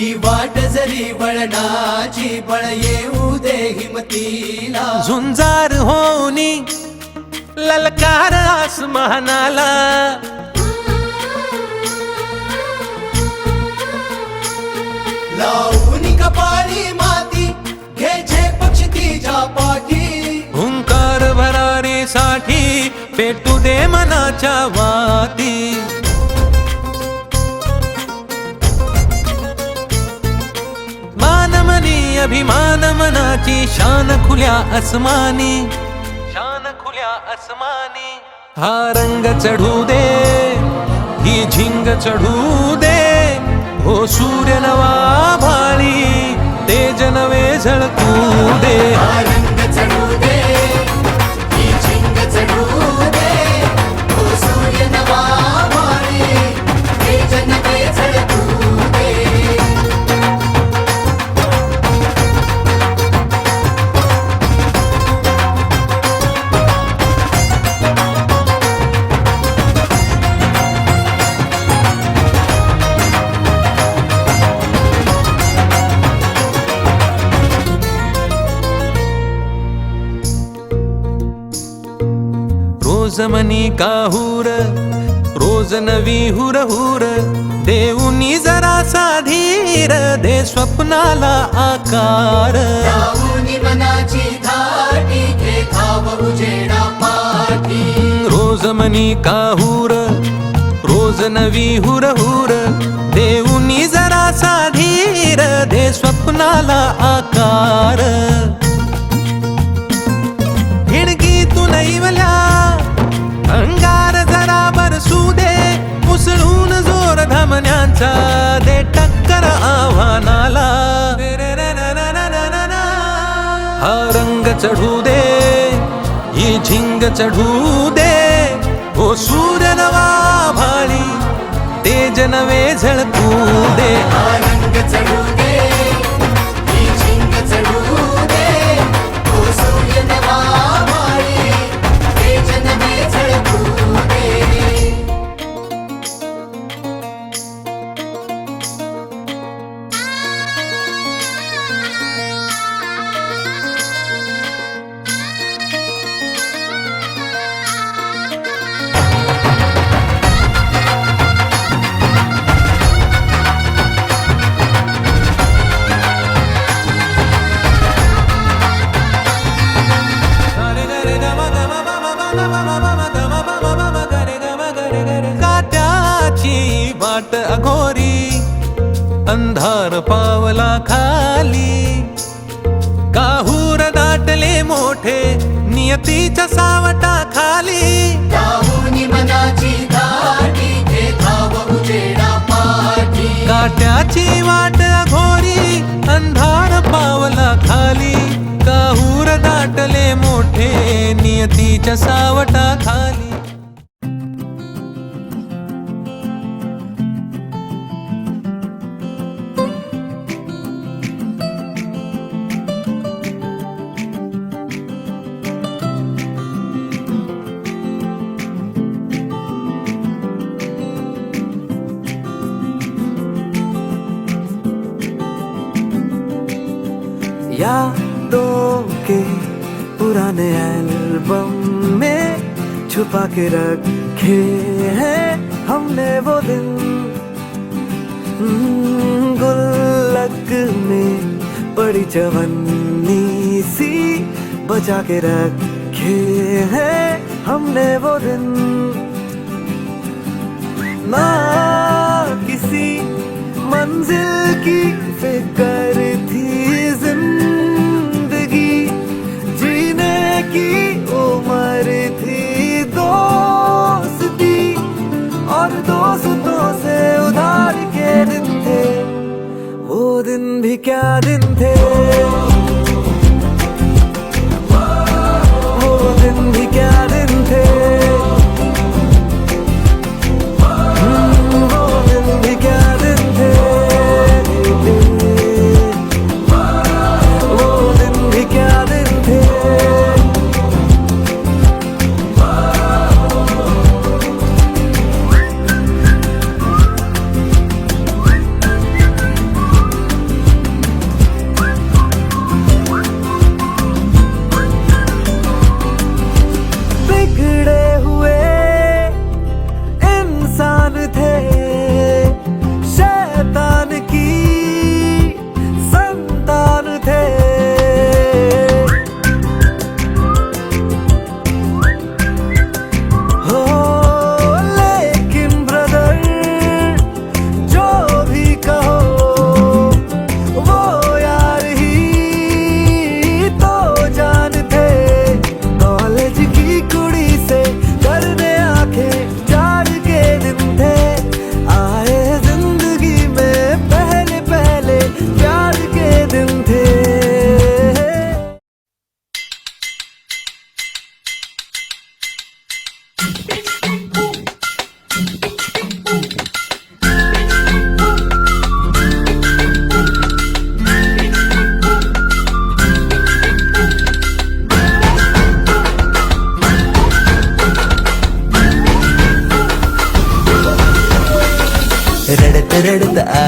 ही वाट जरी वळणाची बळ येऊ दे हिमतीला झुंजार होनी ललकार आसमानाला लावून कपाळी माती घे झेप तिच्या पाठी हुंकार भरारीसाठी पेटू दे मनाच्या वाती मानमनी अभिमान मनाची शान खुल्या आसमानी शान खुल्या आसमानी हा रंग चढू दे ही झिंग चढू दे हो सूर्य नवा भाळी तेज नवे झळकू दे रंग चढू दे ही झिंग चढू दे हो सूर्य नवा भाळी तेज नवे झळकू दे रोज मनी काहूर रोज नवी हुर हुर देऊनी जरासा धीर दे स्वप्नाला आकार लावून मनाची धाटी घे खाव उजेडा पाठी रोज मनी काहूर रोज नवी हुर हुर देऊनी जरासा धीर दे स्वप्नाला आकार हिणकी तू नैवल्या अंगार जरा बरसू दे उसळून जोर धमन्यांचा दे टक्कर आव्हानाला हा रंग चढू दे ही झिंग चढू दे ओ सूर्य नवा भाळी तेज नवे झळकू दे रंग चढू दे ही झिंग चढू दे हो सूर्य नवा भाळी तेज नवे झळकू दे काट्याची वाट अघोरी अंधार पावला खाली काहूर दाटले मोठे नियतीच्या सावटा खाली लावून मनाची धाटी घे खाव उजेडा पाठी काट्याची वाट अघोरी अंधार पावला खाली काहूर दाटले मोठे नियतीच्या सावटा खाली यादों के पुराने एल्बम में छुपा के रखे हैं हमने वो दिन गुल्लक में पड़ी चवन्नी सी बचा के रखे हैं हमने वो दिन ना किसी मंजिल की फिक्र थी जिंदगी जीने की उम्र थी दोस्ती और दोस्तों से उधार के दिन थे वो दिन भी क्या दिन थे वो दिन भी क्या दिन थे वो दिन भी क्या दिन थे वो दिन भी क्या दिन थे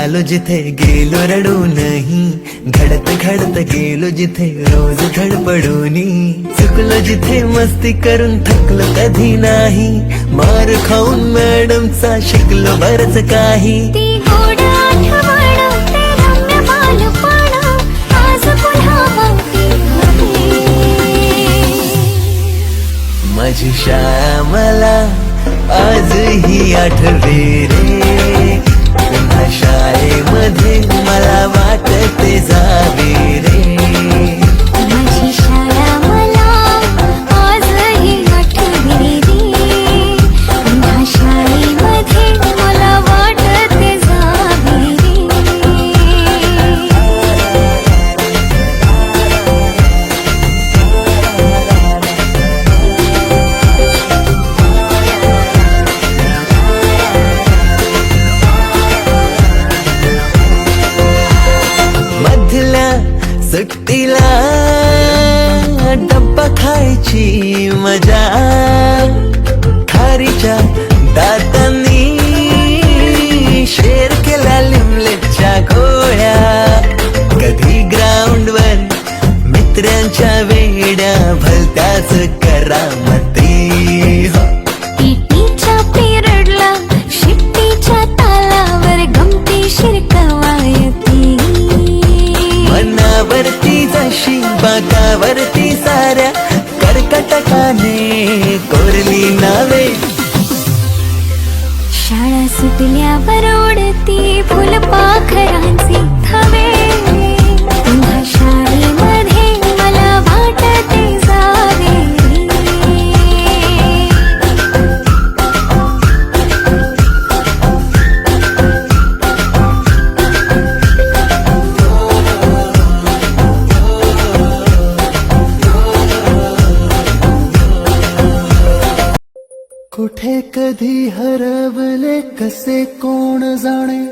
आलो जिथे गेलो रडूनही, घडत घडत गेलो जिथे रोज धडपडूनी, चुकलो जिथे मस्ती करून थकलो कधी नाही, मार खाऊन मॅडमचा शिकलो बरच काही. ती गोड आठवण, ते रम्य बालपण, आज पुन्हा वाटे माझी शाळा मला आजही आठवे रे, पुन्हा शाळेमध्ये मला वाटते जावे रे. माझी शाळा मला आजही आठवते रे, पुन्हा शाळेमध्ये मला वाटते जावे रे. मधल्या सुट्टीला डब्बा खायची मजा, खारीच्या दातांनी शेर केला लिमलेटच्या गोळ्या, कधी ग्राउंडवर मित्रांच्या वेड्या भलत्याच करामती. पीटीच्या पिरियडला शिट्टीच्या तालावर गमती शिरकवायती, मनावरती जशी बागावरती साऱ्या कर्कटकाने कोरली नावे. शाळा सुटल्यावर उडती फुलपाखरांचे थवे, पुन्हा शाळेमध्ये मला वाटते जावे रे. कुठे कधी हरवले कसे कोण जाणे,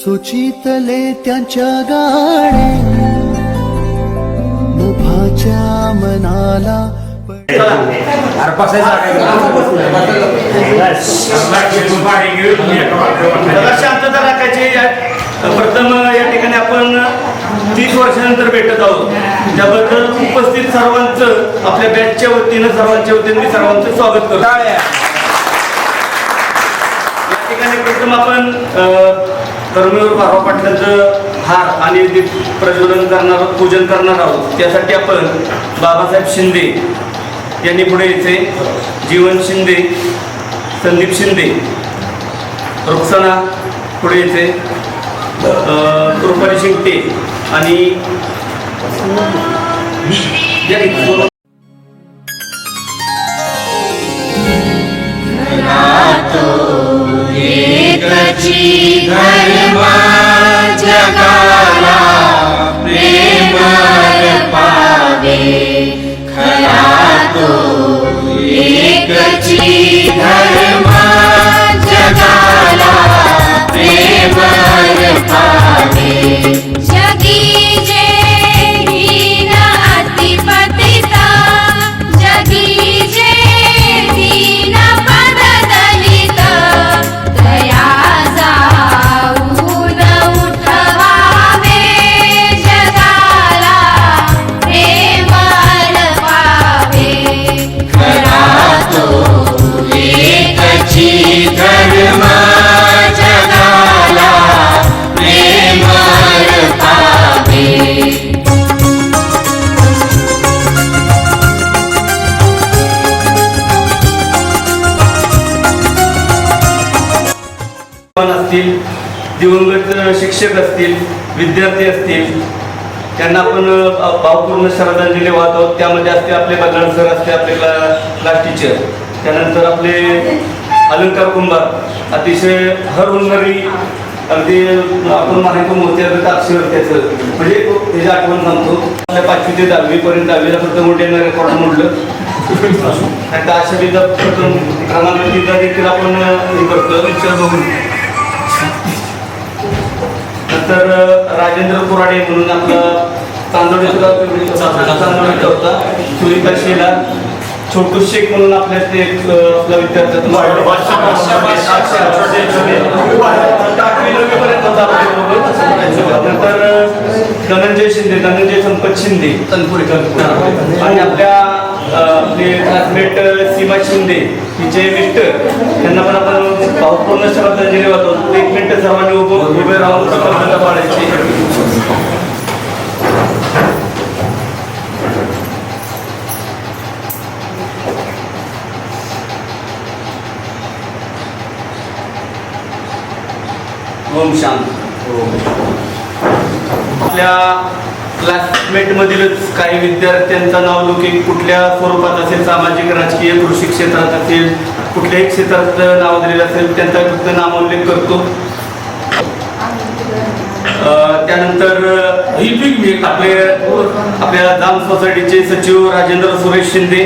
सुचितले त्यांच्या गाणे, मुभाच्या मनाला जरा शांतता राखायची. प्रथम या ठिकाणी आपण 30 वर्षानंतर भेटत आहोत, त्याबद्दल उपस्थित सर्वांचं आपल्या बॅचच्या वतीनं सर्वांच्या वतीनं मी सर्वांचं स्वागत करतो. या ठिकाणी प्रथम आपण कर्मवीर भाऊ पाटलांचं हार आणि दीप प्रज्वलन करणार पूजन करणार आहोत. त्यासाठी आपण बाबासाहेब शिंदे यांनी पुढे यायचे, जीवन शिंदे, संदीप शिंदे, रुक्साना पुढे यायचे, कृपाली शिंगटे आणि जगी जे हीन अतिपतिता, जगी जे हीन पद दलित, दया जाऊन उठवावे जगाला, प्रेम अर्पावे. खरा तो एकची धर्म जगाला, प्रेम अर्पावे. असतील, दिवंगत शिक्षक असतील, विद्यार्थी असतील, त्यांना आपण भावपूर्ण श्रद्धांजली वाहत आहोत. त्यामध्ये असते आपले बदलाड सर, असते आपले क्लास टीचर, त्यानंतर आपले अलंकार कुंभार, अतिशय हरहुन्नरी, अगदी आपण माहिती मोत्याचं अक्षर त्याचं म्हणजे त्याची आठवण सांगतो. आपल्या 5वी ते 10वी पर्यंत 10वीला प्रथम मोठ्यानं रेकॉर्ड म्हटलं, आणि अशा विधा प्रथम क्रमांक देखील आपण हे करतो पिक्चर बघून. नंतर राजेंद्र कुराडे म्हणून आपला तांदोळीचा होता, सुनीता शेला, छोटू शेख म्हणून आपल्या ते आपला विद्यार्थी 9वीपर्यंत होता आपल्याबरोबर. नंतर धनंजय संपत शिंदे आणि आपल्या आपले क्लासमेट सीमा शिंदे तिचे मिस्टर, त्यांना पण आपण भावपूर्ण श्रद्धांजली वाहतो. 1 मिनिट सर्वांनी उभे राहून प्रकल्पता पाडायची. ओम शांत. आपल्या क्लासमेटमधीलच काही विद्यार्थ्यांचा नावलौकिक कुठल्या स्वरूपात असेल, सामाजिक, राजकीय, कृषी क्षेत्रात असेल, कुठल्याही क्षेत्रात नाव दिलेलं असेल त्यांचा फक्त नामोल्लेख करतो. त्यानंतर आपल्या जाम सोसायटीचे सचिव राजेंद्र सुरेश शिंदे,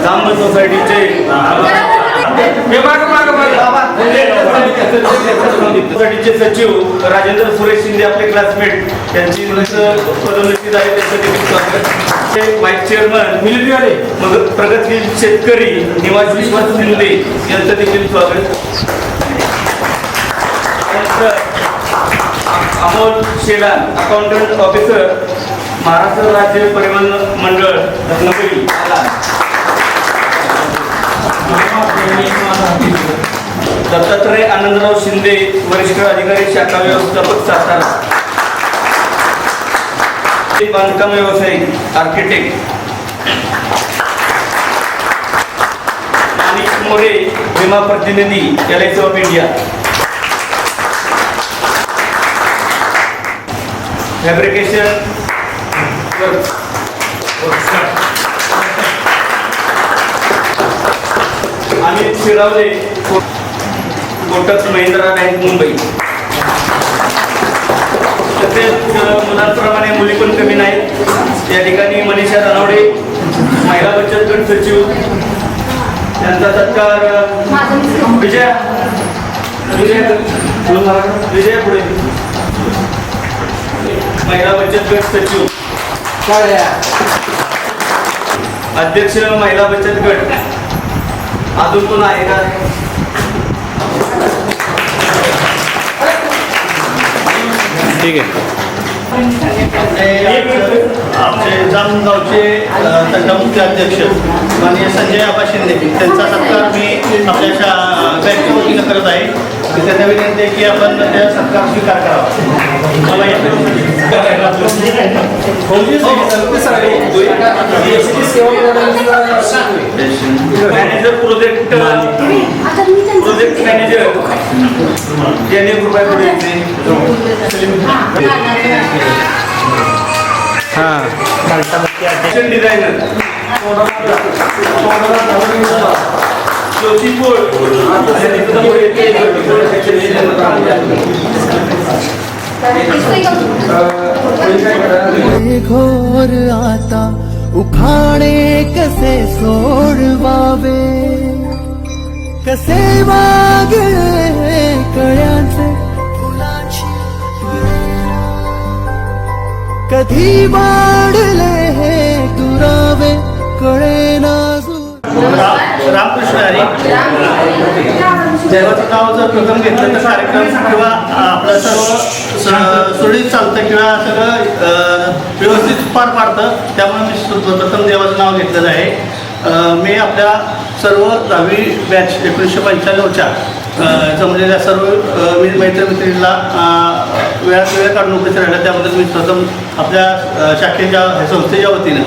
जाम सोसायटीचे सोसायटीचे सचिव राजेंद्र सुरेश शिंदे आपले क्लासमेट, त्यांची पदोन्नती झाली त्यांचं व्हाईस चेअरमन मिलिटरी मग प्रगतशील शेतकरी निवास विश्वास शिंदे यांचं देखील स्वागत. अमोल शेलार अकाउंटंट ऑफिसर महाराष्ट्र राज्य परिवहन मंडळ रत्नागिरी. दत्तात्रय आनंदराव शिंदे वरिष्ठ अधिकारी शाखा व्यवस्थापक सातारा. बांधकाम व्यावसायिक आर्किटेक्ट. अनिश मोरे विमा प्रतिनिधी LIC of India. Fabrication Amit Shirawale Kotak Mahindra bank Mumbai. तसेच मुलांप्रमाणे मुली पण कमी नाहीत. या ठिकाणी मनीषा रनवडे महिला बचत गट सचिव, त्यांचा सत्कार विजया पुढे महिला बचत गट सचिव. अध्यक्ष महिला बचत गट अजून कोण आहे का? ठीक आहे. आमचे जामगावचे तंटामुक्ती अध्यक्ष माननीय संजय आबा शिंदे, त्यांचा सत्कार मी आपल्या बँकेच्या वतीनं करत आहे. त्यांना विनंती आहे की आपण त्या सत्कार स्वीकार करावा. मॅनेजर प्रोजेक्ट मॅनेजर यांनी कृपया डिझायनर घोर आता उखाणे कसे सोडवावे, कसे वागले कळ्याचे फुलाची कधी वाढले हे दुरावे कळेना. रामकृष्ण हरी. देवाचं नाव जर प्रथम घेतलं तर कार्यक्रम किंवा आपलं सर्व सुरळीत चालतं किंवा सगळं व्यवस्थित पार पाडतं. त्यामुळे मी प्रथम देवाचं नाव घेतलेलं आहे. मी आपल्या सर्व 10वी बॅच 1995च्या जमलेल्या सर्व मैत्रिणीला वेळ काढून उपस्थित राहिला, त्याबद्दल मी प्रथम आपल्या शाखेच्या संस्थेच्या वतीनं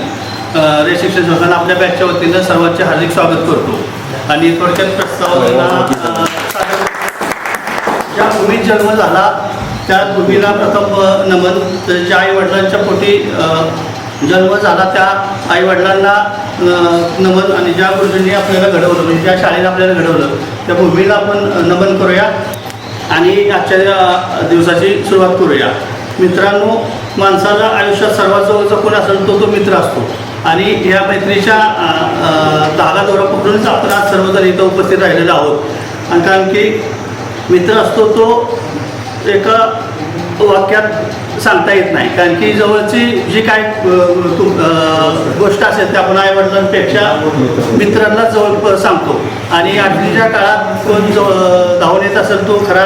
रे शिक्षण संस्थांना आपल्या बॅचच्या वतीनं सर्वांचे हार्दिक स्वागत करतो. आणि थोडक्यात प्रस्तावना ज्या भूमीत जन्म झाला त्या भूमीला प्रथम नमन. ज्या आईवडिलांच्या पोटी जन्म झाला त्या आईवडिलांना नमन. आणि ज्या गुरुजींनी आपल्याला घडवलं, म्हणजे ज्या शाळेने आपल्याला घडवलं त्या भूमीला आपण नमन करूया आणि आजच्या दिवसाची सुरुवात करूया. मित्रांनो, माणसाला आयुष्यात सर्वात जवळचा कोण असेल तो मित्र असतो. आणि ह्या मैत्रीच्या धागा दोरा पकडूनच आपण आज सर्वजण इथं उपस्थित राहिलेलो आहोत. आणि कारण की मित्र असतो तो एका वाक्यात सांगता येत नाही, कारण की जवळची जी काय गोष्ट असेल ते आपण आईवडिलांपेक्षा मित्रांना जवळ सांगतो. आणि आठवीच्या काळात कोण धावून येत असेल तो खरा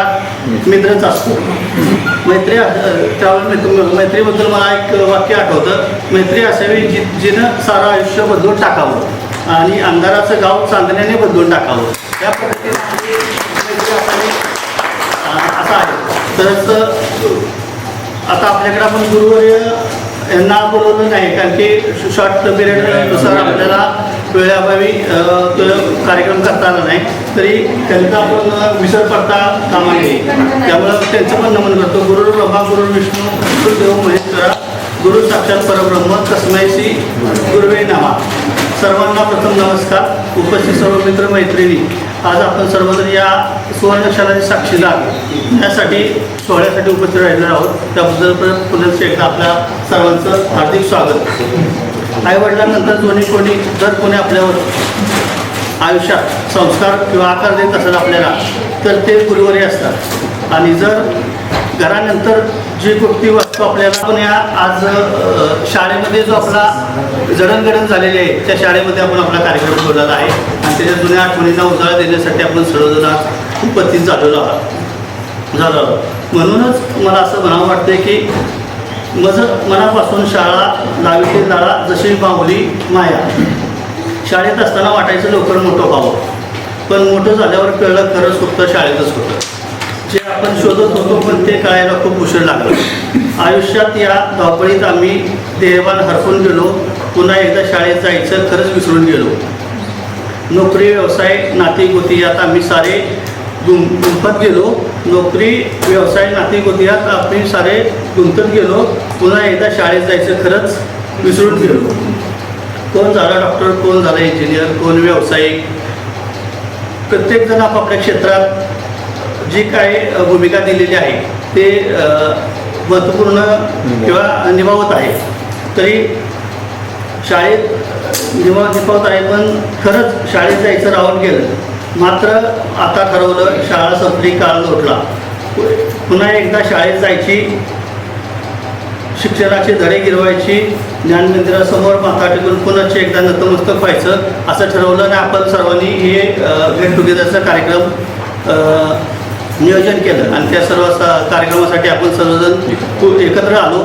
मित्रच असतो. मैत्रीबद्दल मला एक वाक्य आठवतं, मैत्री असावी जिनं सारं आयुष्य बदलून टाकावं आणि अंधाराचं गाव चांदण्याने बदलून टाकावं. या पद्धतीने मैत्री असावी असं आहे. तरच आता आपल्याकडे आपण गुरुवर्य यांना बोलवलं नाही, कारण की शॉर्ट पिरियडनुसार आपल्याला वेळेअभावी तो कार्यक्रम करता आला नाही, तरी त्यांचा आपण विसर पडता कामा नये. त्यामुळं त्यांचं पण नमन करतो. गुरु ब्रह्मा गुरु विष्णू गुरुदेव महेश्वरा गुरु साक्षात परब्रह्म तस्मै श्री गुरुवे नमः. सर्वांना प्रथम नमस्कार. उपस्थित सर्व मित्र मैत्रिणी, आज आपण सर्वजण या सुवर्णक्षणाची साक्षीदार यासाठी सोहळ्यासाठी उपस्थित राहिलेलो आहोत. त्याबद्दल पुन्हा एकदा आपल्या सर्वांचं हार्दिक स्वागत. आईवडिलांनंतर जर कोणी आपल्यावर आयुष्यात संस्कार किंवा आकार देत असेल आपल्याला, तर ते गुरुवर्य असतात. आणि जर घरानंतर जी गोष्टी वस्तू आपल्याला आपण या आज शाळेमध्ये जो आपला जडणघडण झालेली आहे, त्या शाळेमध्ये आपण आपला कार्यक्रम ठेवलेला आहे आणि त्याच्या जुन्या आठवणींना उजाळा देण्यासाठी आपण सर्वजण आज उपस्थित झालेलो आहोत. म्हणूनच मला असं म्हणावं वाटतं की माझं मनापासून शाळा लावीतील लाळा जशी माऊली माया. शाळेत असताना वाटायचं लवकर मोठं व्हावं, पण मोठं झाल्यावर कळलं खरंच फक्त शाळेतच होतं. जे आपण शोधत होतो पण ते कळायला खूप उशीर लागला. आयुष्यात या धावपळीत आम्ही देहभान हरपून गेलो. पुन्हा एकदा शाळेत जायचं खरंच विसरून गेलो. नोकरी व्यवसाय नाती गोती यात आम्ही सारे गुंफत गेलो. नोकरी व्यवसाय नाती गोती यात आम्ही सारे गुंतत गेलो. पुन्हा एकदा शाळेत जायचं खरंच विसरून गेलो. कोण झाला डॉक्टर, कोण झाला इंजिनियर, कोण व्यावसायिक. प्रत्येकजण आपापल्या क्षेत्रात जी काय भूमिका दिलेली आहे ते महत्त्वपूर्ण किंवा निभावत आहे. तरी शाळेत निभावत आहे, पण खरंच शाळेत जायचं राहून गेलं. मात्र आता ठरवलं शाळा संपली, काळ लोटला. पुन्हा एकदा शाळेत जायची, शिक्षणाचे धडे गिरवायची, ज्ञानमंदिरासमोर माथा टेकून पुन्हा एकदा नतमस्तक व्हायचं असं ठरवलं. आणि आपण सर्वांनी हे गेट टुगेदरचा कार्यक्रम नियोजन केलं आणि त्या सर्व कार्यक्रमासाठी आपण सर्वजण एकत्र आलो.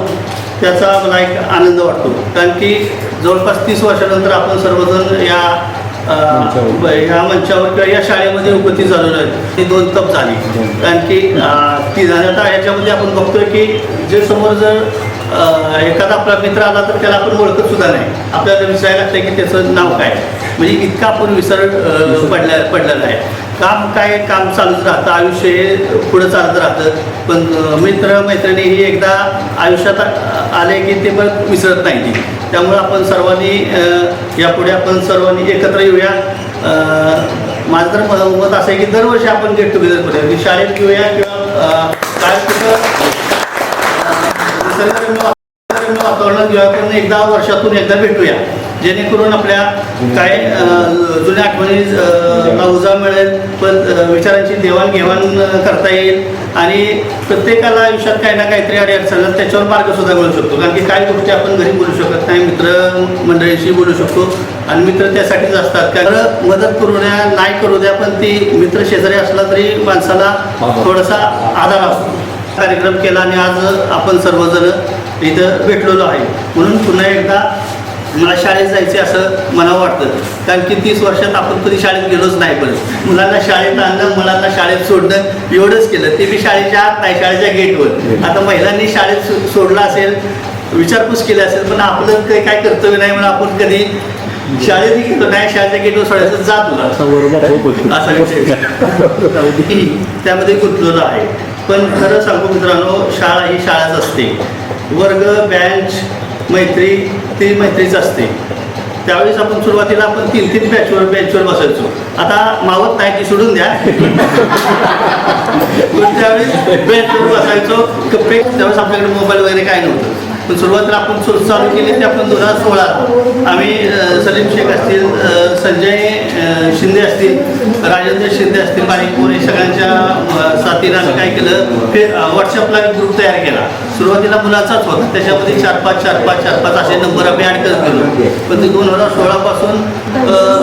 त्याचा मला एक आनंद वाटतो, कारण की जवळपास 30 वर्षानंतर आपण सर्वजण या मंचावर किंवा या शाळेमध्ये उपस्थित झालेलो आहेत. ती 2 तप झाली, कारण की ती आता याच्यामध्ये आपण बघतोय की जे समोर जर एखादा आपला मित्र आला तर त्याला आपण ओळखत सुद्धा नाही. आपल्याला विचारायला लागतं की त्याचं नाव काय, म्हणजे इतका आपण विसर पडलेला आहे. काम चालूच राहतं, आयुष्य हे पुढं चालत राहतं. पण मित्र मैत्रिणी ही एकदा आयुष्यात आले की ते पण विसरत नाही. त्यामुळं आपण सर्वांनी यापुढे आपण सर्वांनी एकत्र येऊया. माझं तर मत असं आहे की दरवर्षी आपण गेट टुगेदर करूया, की शाळेत घेऊया किंवा काय कुठं वातावरणात घेऊया, पण एकदा वर्षातून एकदा भेटूया, जेणेकरून आपल्या काय जुन्या आठवणीला उजाळा मिळेल, पण विचारांची देवाणघेवाण करता येईल आणि प्रत्येकाला आयुष्यात काही ना काहीतरी अडचण त्याच्यावर मार्ग सुद्धा मिळू शकतो. कारण की काही गोष्टी आपण घरी बोलू शकत नाही, मित्र मंडळींशी बोलू शकतो आणि मित्र त्यासाठीच असतात. कारण मदत करू द्या नाही करू द्या, पण ती मित्र शेजारी असला तरी माणसाला थोडासा आधार असतो. कार्यक्रम केला आणि आज आपण सर्वजण इथं भेटलेलो आहे. म्हणून पुन्हा एकदा मला शाळेत जायचे असं मला वाटतं, कारण की 30 वर्षात आपण कधी शाळेत गेलोच नाही. पण मुलांना शाळेत आणणं, मुलांना शाळेत सोडणं एवढंच केलं, ते बी शाळेच्या आत नाही, शाळेच्या गेटवर. आता महिलांनी शाळेत सोडलं असेल, विचारपूस केली असेल, पण आपलं काही काय कर्तव्य नाही म्हणून आपण कधी शाळेत गेलो नाही. शाळेच्या गेटवर सोडायचं जा तुला असा विषय त्यामध्ये गुंतलेलं आहे. पण खरं सांगू मित्रांनो, शाळा ही शाळाच असते. वर्ग, बँच, मैत्री ती मैत्रीच असते. त्यावेळेस आपण सुरुवातीला आपण 3-3 बेंचवर बसायचो. आता मावत नाही ती सोडून द्या. त्यावेळेस बेंचवर बसायचो. त्यावेळेस आपल्याकडे मोबाईल वगैरे काय नव्हतं, पण सुरुवातीला आपण चालू केली ते आपण 2016 आम्ही सलीम शेख असतील, संजय शिंदे असतील, राजेंद्र शिंदे असतील, बारीक पोरे सगळ्यांच्या साथीनं आम्ही काय केलं, व्हॉट्सअपला एक ग्रुप तयार केला. सुरुवातीला मुलाचाच होता, त्याच्यामध्ये 4-5 असे नंबर आम्ही ॲड करत गेलो. पण ते 2016 पासून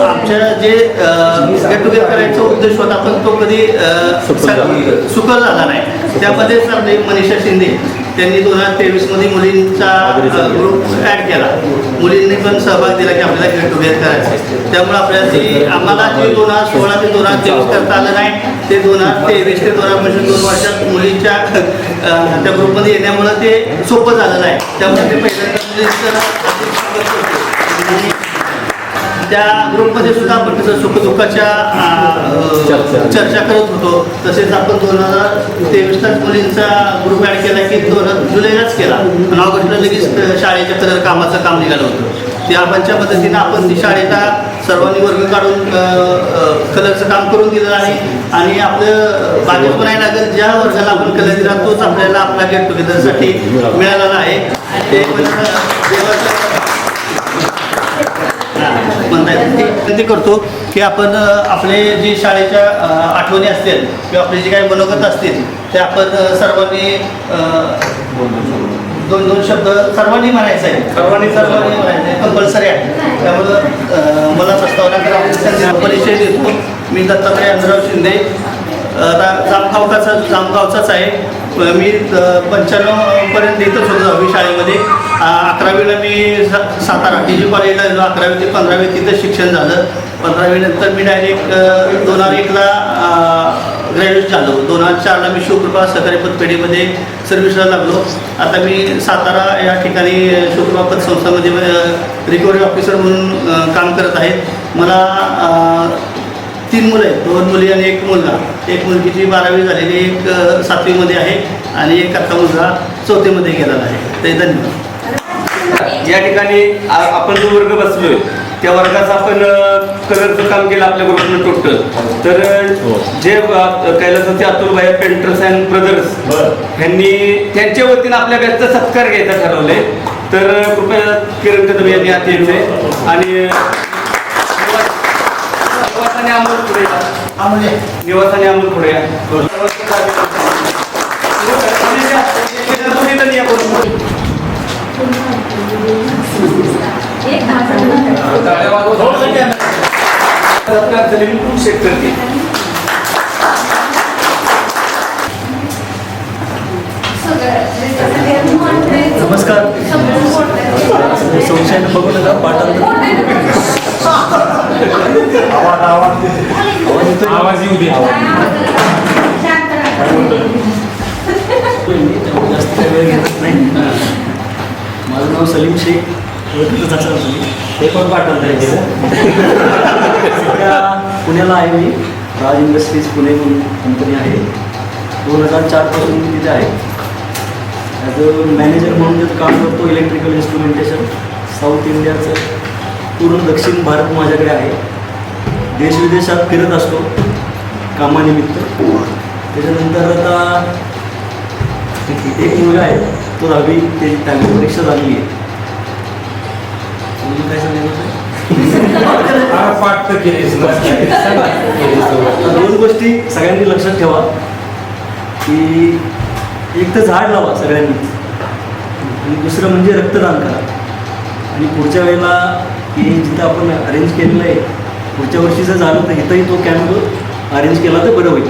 आमच्या जे गेट टुगेदर करायचा उद्देश होता पण तो कधी सुकर झाला नाही. त्यामध्येच आपले मनीषा शिंदे त्यांनी 2023 मध्ये मुलींचा ग्रुप ॲड केला. मुलींनी पण सहभाग दिला की आपल्याला गेट टुगेदर करायचं. त्यामुळे आपल्याला आम्हाला जे 2016 ते 2023 करता आलं नाही ते 2023 ते 2025 2 वर्षात मुलींच्या त्या ग्रुपमध्ये येण्यामुळं ते सोपं झालेलं आहे. त्यामुळे ते पहिल्यांदा त्या ग्रुपमध्ये सुद्धा आपण कसं सुखदुःखाच्या चर्चा करत होतो. तसेच आपण 2023लाच मुलींचा ग्रुप ॲड केला की जुलैलाच केला आणि ऑगस्टला लगेच शाळेच्या कलर कामाचं काम निघालं होतं. त्या आबांच्या मदतीनं आपण ती शाळेला सर्वांनी वर्ग काढून कलरचं काम करून दिलं आहे आणि आपलं बागेत म्हणायला लागेल ज्या वर्गाला आपण कलर दिला तोच आपल्याला आपला गेट टुगेदरसाठी मिळालेला आहे. ते विनंती करतो की आपण आपले जी शाळेच्या आठवणी असतील किंवा आपले जे काही मनोगत असतील ते आपण सर्वांनी 2-2 शब्द सर्वांनी म्हणायचं आहे. सर्वांनी म्हणायचं आहे, कंपल्सरी आहे. त्यामुळं मला प्रस्तावना करा परिचय देतो. मी दत्तात्रय अंजराव शिंदे, जामगावचाच आहे. मी 95 पर्यंत इथंच होतो 10वी शाळेमध्ये. 11वीला मी सातारा TG कॉलेजला गेलो. 11वी ते 15वी तिथं शिक्षण झालं. 15वी नंतर मी डायरेक्ट 2001ला ग्रॅज्युएट झालो. 2004ला मी शिवकृपा सहकारी पतपेढीमध्ये सर्व्हिसला लागलो. आता मी सातारा या ठिकाणी शिवकृपा पतसंस्थामध्ये रिकव्हरी ऑफिसर म्हणून काम करत आहे. मला 3 मुलं आहेत, 2 मुली आणि 1 मुलगा. एक मुलगीची 12वी झालेली, एक 7वीमध्ये आहे आणि एक आता मुलगा 4थीमध्ये गेलेला आहे. ते धन्यवाद. या ठिकाणी आपण जो वर्ग बसलोय त्या वर्गाचं आपण कलरचं काम केलं आपल्या ग्रुपनं टोटल. तर जे कैलासाचे अतुलभाई पेंटर्स अँड ब्रदर्स ह्यांनी त्यांच्या वतीनं आपल्या बॅचचा सत्कार घ्यायचा ठरवले. तर कृपया किरण कदम यांनी आत यायचे आणि निवासाने अमोल पुढे या. नमस्कार. संशय बघू नका आवाज येऊ दे. जास्त वेळ घेत नाही. माझं नाव सलीम शेख, हे पण पाठवलं सध्या पुण्याला आहे. मी राज इंडस्ट्रीज पुणे म्हणून कंपनी आहे. 2004 पासून मी तिथे आहे. ॲज अ मॅनेजर म्हणून तिथं काम करतो. इलेक्ट्रिकल इन्स्ट्रुमेंटेशन साऊथ इंडियाचं पूर्ण दक्षिण भारत माझ्याकडे आहे. देशविदेशात फिरत असतो कामानिमित्त. त्याच्यानंतर आता एक मुलगा आहे, तो 10वी त्याची परीक्षा झालेली आहे. काय सांगायचं? 2 गोष्टी सगळ्यांनी लक्षात ठेवा की एक तर झाड लावा सगळ्यांनी आणि दुसरं म्हणजे रक्तदान करा. आणि पुढच्या वेळेला हे जिथं आपण अरेंज केलेलं आहे पुढच्या वर्षी जर झालं तर इथंही तो कॅम्प अरेंज केला तर बरं होईल.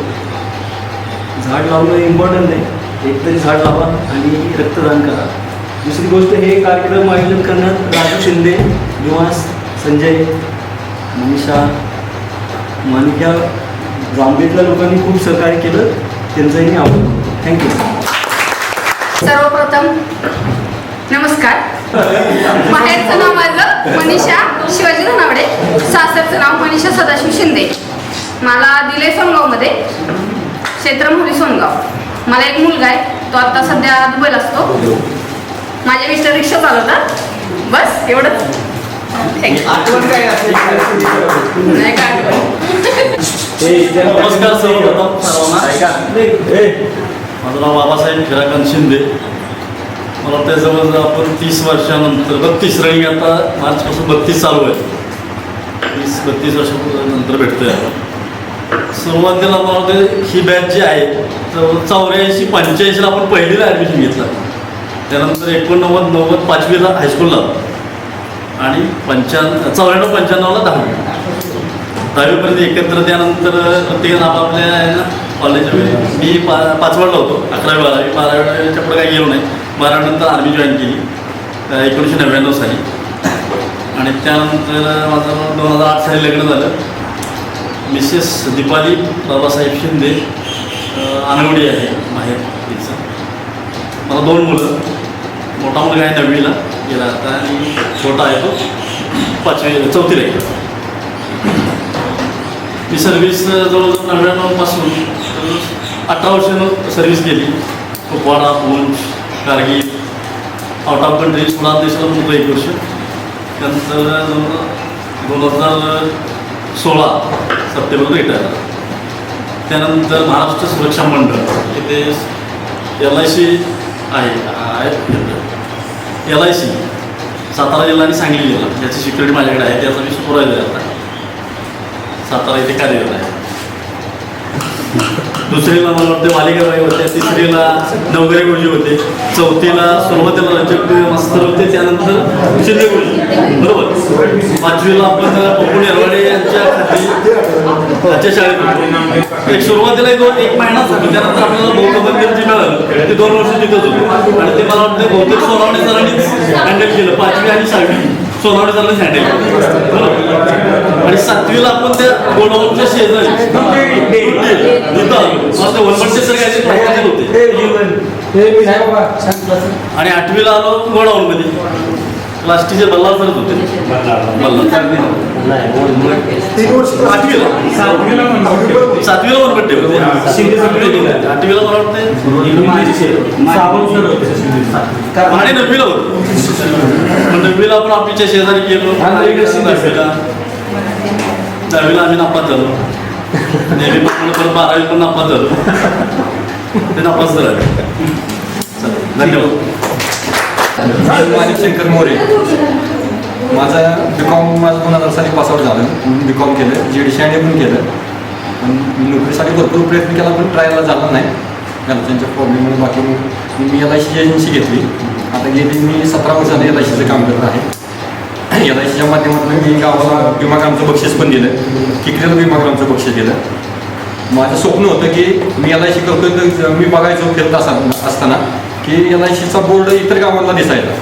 झाड लावणं इम्पॉर्टंट आहे. एक तरी झाड लावा आणि रक्तदान करा. दुसरी गोष्ट, हे कार्यक्रम आयोजन करण्यात राजू शिंदे, निवास, संजय, मनीषा, माणिक्या, जांभेतल्या लोकांनी खूप सहकार्य केलं. त्यांचंही आवडतं. थँक्यू. सर्वप्रथम नमस्कार. माहेरचं नाव माझं मनीषा शिवाजी धनावडे, सासरचं नाव मनीषा सदाशिव शिंदे. मला दिले सोनगावमध्ये, क्षेत्र मोहरी सोनगाव. मला एक मुलगा आहे, तो आता सध्या दुबईला असतो. माझे मिस्टर रिक्षा चालवतात. बस एवढंच. आठवण काय असेल नाही काय नमस्कार सर्वांना. माझं नाव बाबासाहेब हिराकांत शिंदे. मला वाटतं जवळजवळ आपण 30 वर्षानंतर 32 रनिंग आता मार्चपासून 32 चालू आहे. 30-32 वर्षानंतर भेटतोय आपण. सुरुवातीला मला वाटतं ही बॅच जी आहे तर 84-85ला आपण पहिलीला ॲडमिशन घेतलं. त्यानंतर 89-90 5वीला हायस्कूलला आणि 94-95ला 10वीपर्यंत एकत्र. त्यानंतर प्रत्येकानं आपापल्या कॉलेजमध्ये मी 5वाडला होतो, 11वी 12वीच्या पुढे काही गेलो नाही. 12वीनंतर आर्मी जॉईन केली 1999 साली आणि त्यानंतर माझं 2008 साली लग्न झालं. मिसेस दीपाली बाबासाहेब शिंदे आनवडी आहे माहेर तिचं. मला 2 मुलं, मोठा मुलगा आहे 9वीला गेला आता आणि छोटा आहे तो 4वीला आहे. मी सर्व्हिस जवळजवळ 99पासून 18 वर्ष सर्व्हिस केली. Kupwara, Poonch, Kargil, out of country 16 देशाला होतो 1 वर्ष. त्यानंतर 2016 सप्टेंबर रिटायर. त्यानंतर महाराष्ट्र सुरक्षा मंडळ इथे LIC आहे, LIC सातारा जिल्हा आणि सांगली जिल्हा याची सिक्युरिटी माझ्याकडे आहे. त्याचा मी सुपरवायझर आहे आता सातारा इथे कार्यरत आहे. दुसरीला मला वाटते मालेगाव होते, तिसरीला नवघरे गुरुजी होते, 4थीला सुरुवातीला रजक मास्तर होते, त्यानंतर शिंदे गुरुजी बरोबर. 5वीला आपण पप्पू नेरवाडे यांच्या खाली शाळेत होतो. एक सुरुवातीला 1 महिनाच होतो. त्यानंतर आपल्याला बौद्ध मंदिर जे मिळालं ते 2 वर्ष तिथंच होतो आणि ते मला वाटतं बहुतेक सोनावणे सरांनीच हँडल केलं. 5वी आणि 6वी सोनावणे सरांनीच हँडल केलं बरोबर. आणि 7वीला आपण त्या गोडाऊनच्या शेजारी तिथं आलो. वनमंडे सर काय प्रॉब्लेम होते आणि 8वीला आलो गोडाऊनमध्ये. क्लास टीचर बल्लाळ सरच होते. 7वीला वनमंडे होते. 8वीला मला वाटतं आणि 9वीला होतो. 9वीला आपण आपलीच्या शेजारी गेलो. 10वीला आम्ही नापास झालो. नेहमी परत 12वी पण नापास झालो. ते नापास झालं. धन्यवाद. माणिक शंकर मोरे. माझा BCom 2000 साली पासआउट झालं. BCom केलं, GDC पण केलं. पण नोकरीसाठी भरपूर प्रयत्न केला पण ट्रायला झाला नाही घरच्यांच्या प्रॉब्लेममुळे. बाकी मी LIC एजन्सी घेतली. आता गेली मी 17 वर्ष झाले LICचं काम करत आहे. LICच्या माध्यमातून मी गावाला भीमाग्रामचं बक्षीस पण दिलं, किकरीला भीमाग्रामचं बक्षीस दिलं. माझं स्वप्न होतं की मी LIC करतोय तर मी बघायचो फिरत असताना की LICचा बोर्ड इतर गावांना दिसायचा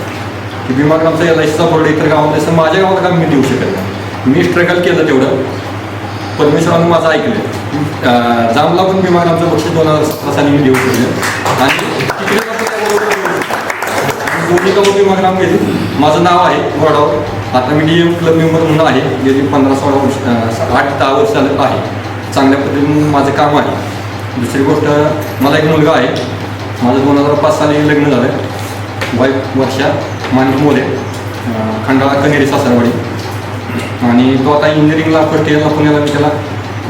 की भीमाग्रामचा LICचा बोर्ड इतर गावांना दिसतं. माझ्या गावात का मी देऊ शकत नाही. मी स्ट्रगल केलं तेवढं. परमेश्वरानं माझं ऐकलं. जामला पण भीमाग्रामचं बक्षीस 2017 साली मी देऊ शकले आणि दोन्ही गाव भीमाग्राम गेले. माझं नाव आहे गोडावर. आता मी DM क्लब मेंबर म्हणून आहे. गेली 15-16 वर्ष 8-10 वर्ष झालं आहे. चांगल्या पद्धतीने माझं काम आहे. दुसरी गोष्ट मला एक मुलगा आहे. माझं 2005 साली लग्न झालं. वाईफ वर्षा माणिक मोरे, खंडाळा कनेरी सासरवाडी. आणि तो आता इंजिनिअरिंगला फर्स्ट इयरला पुण्याला मी त्याला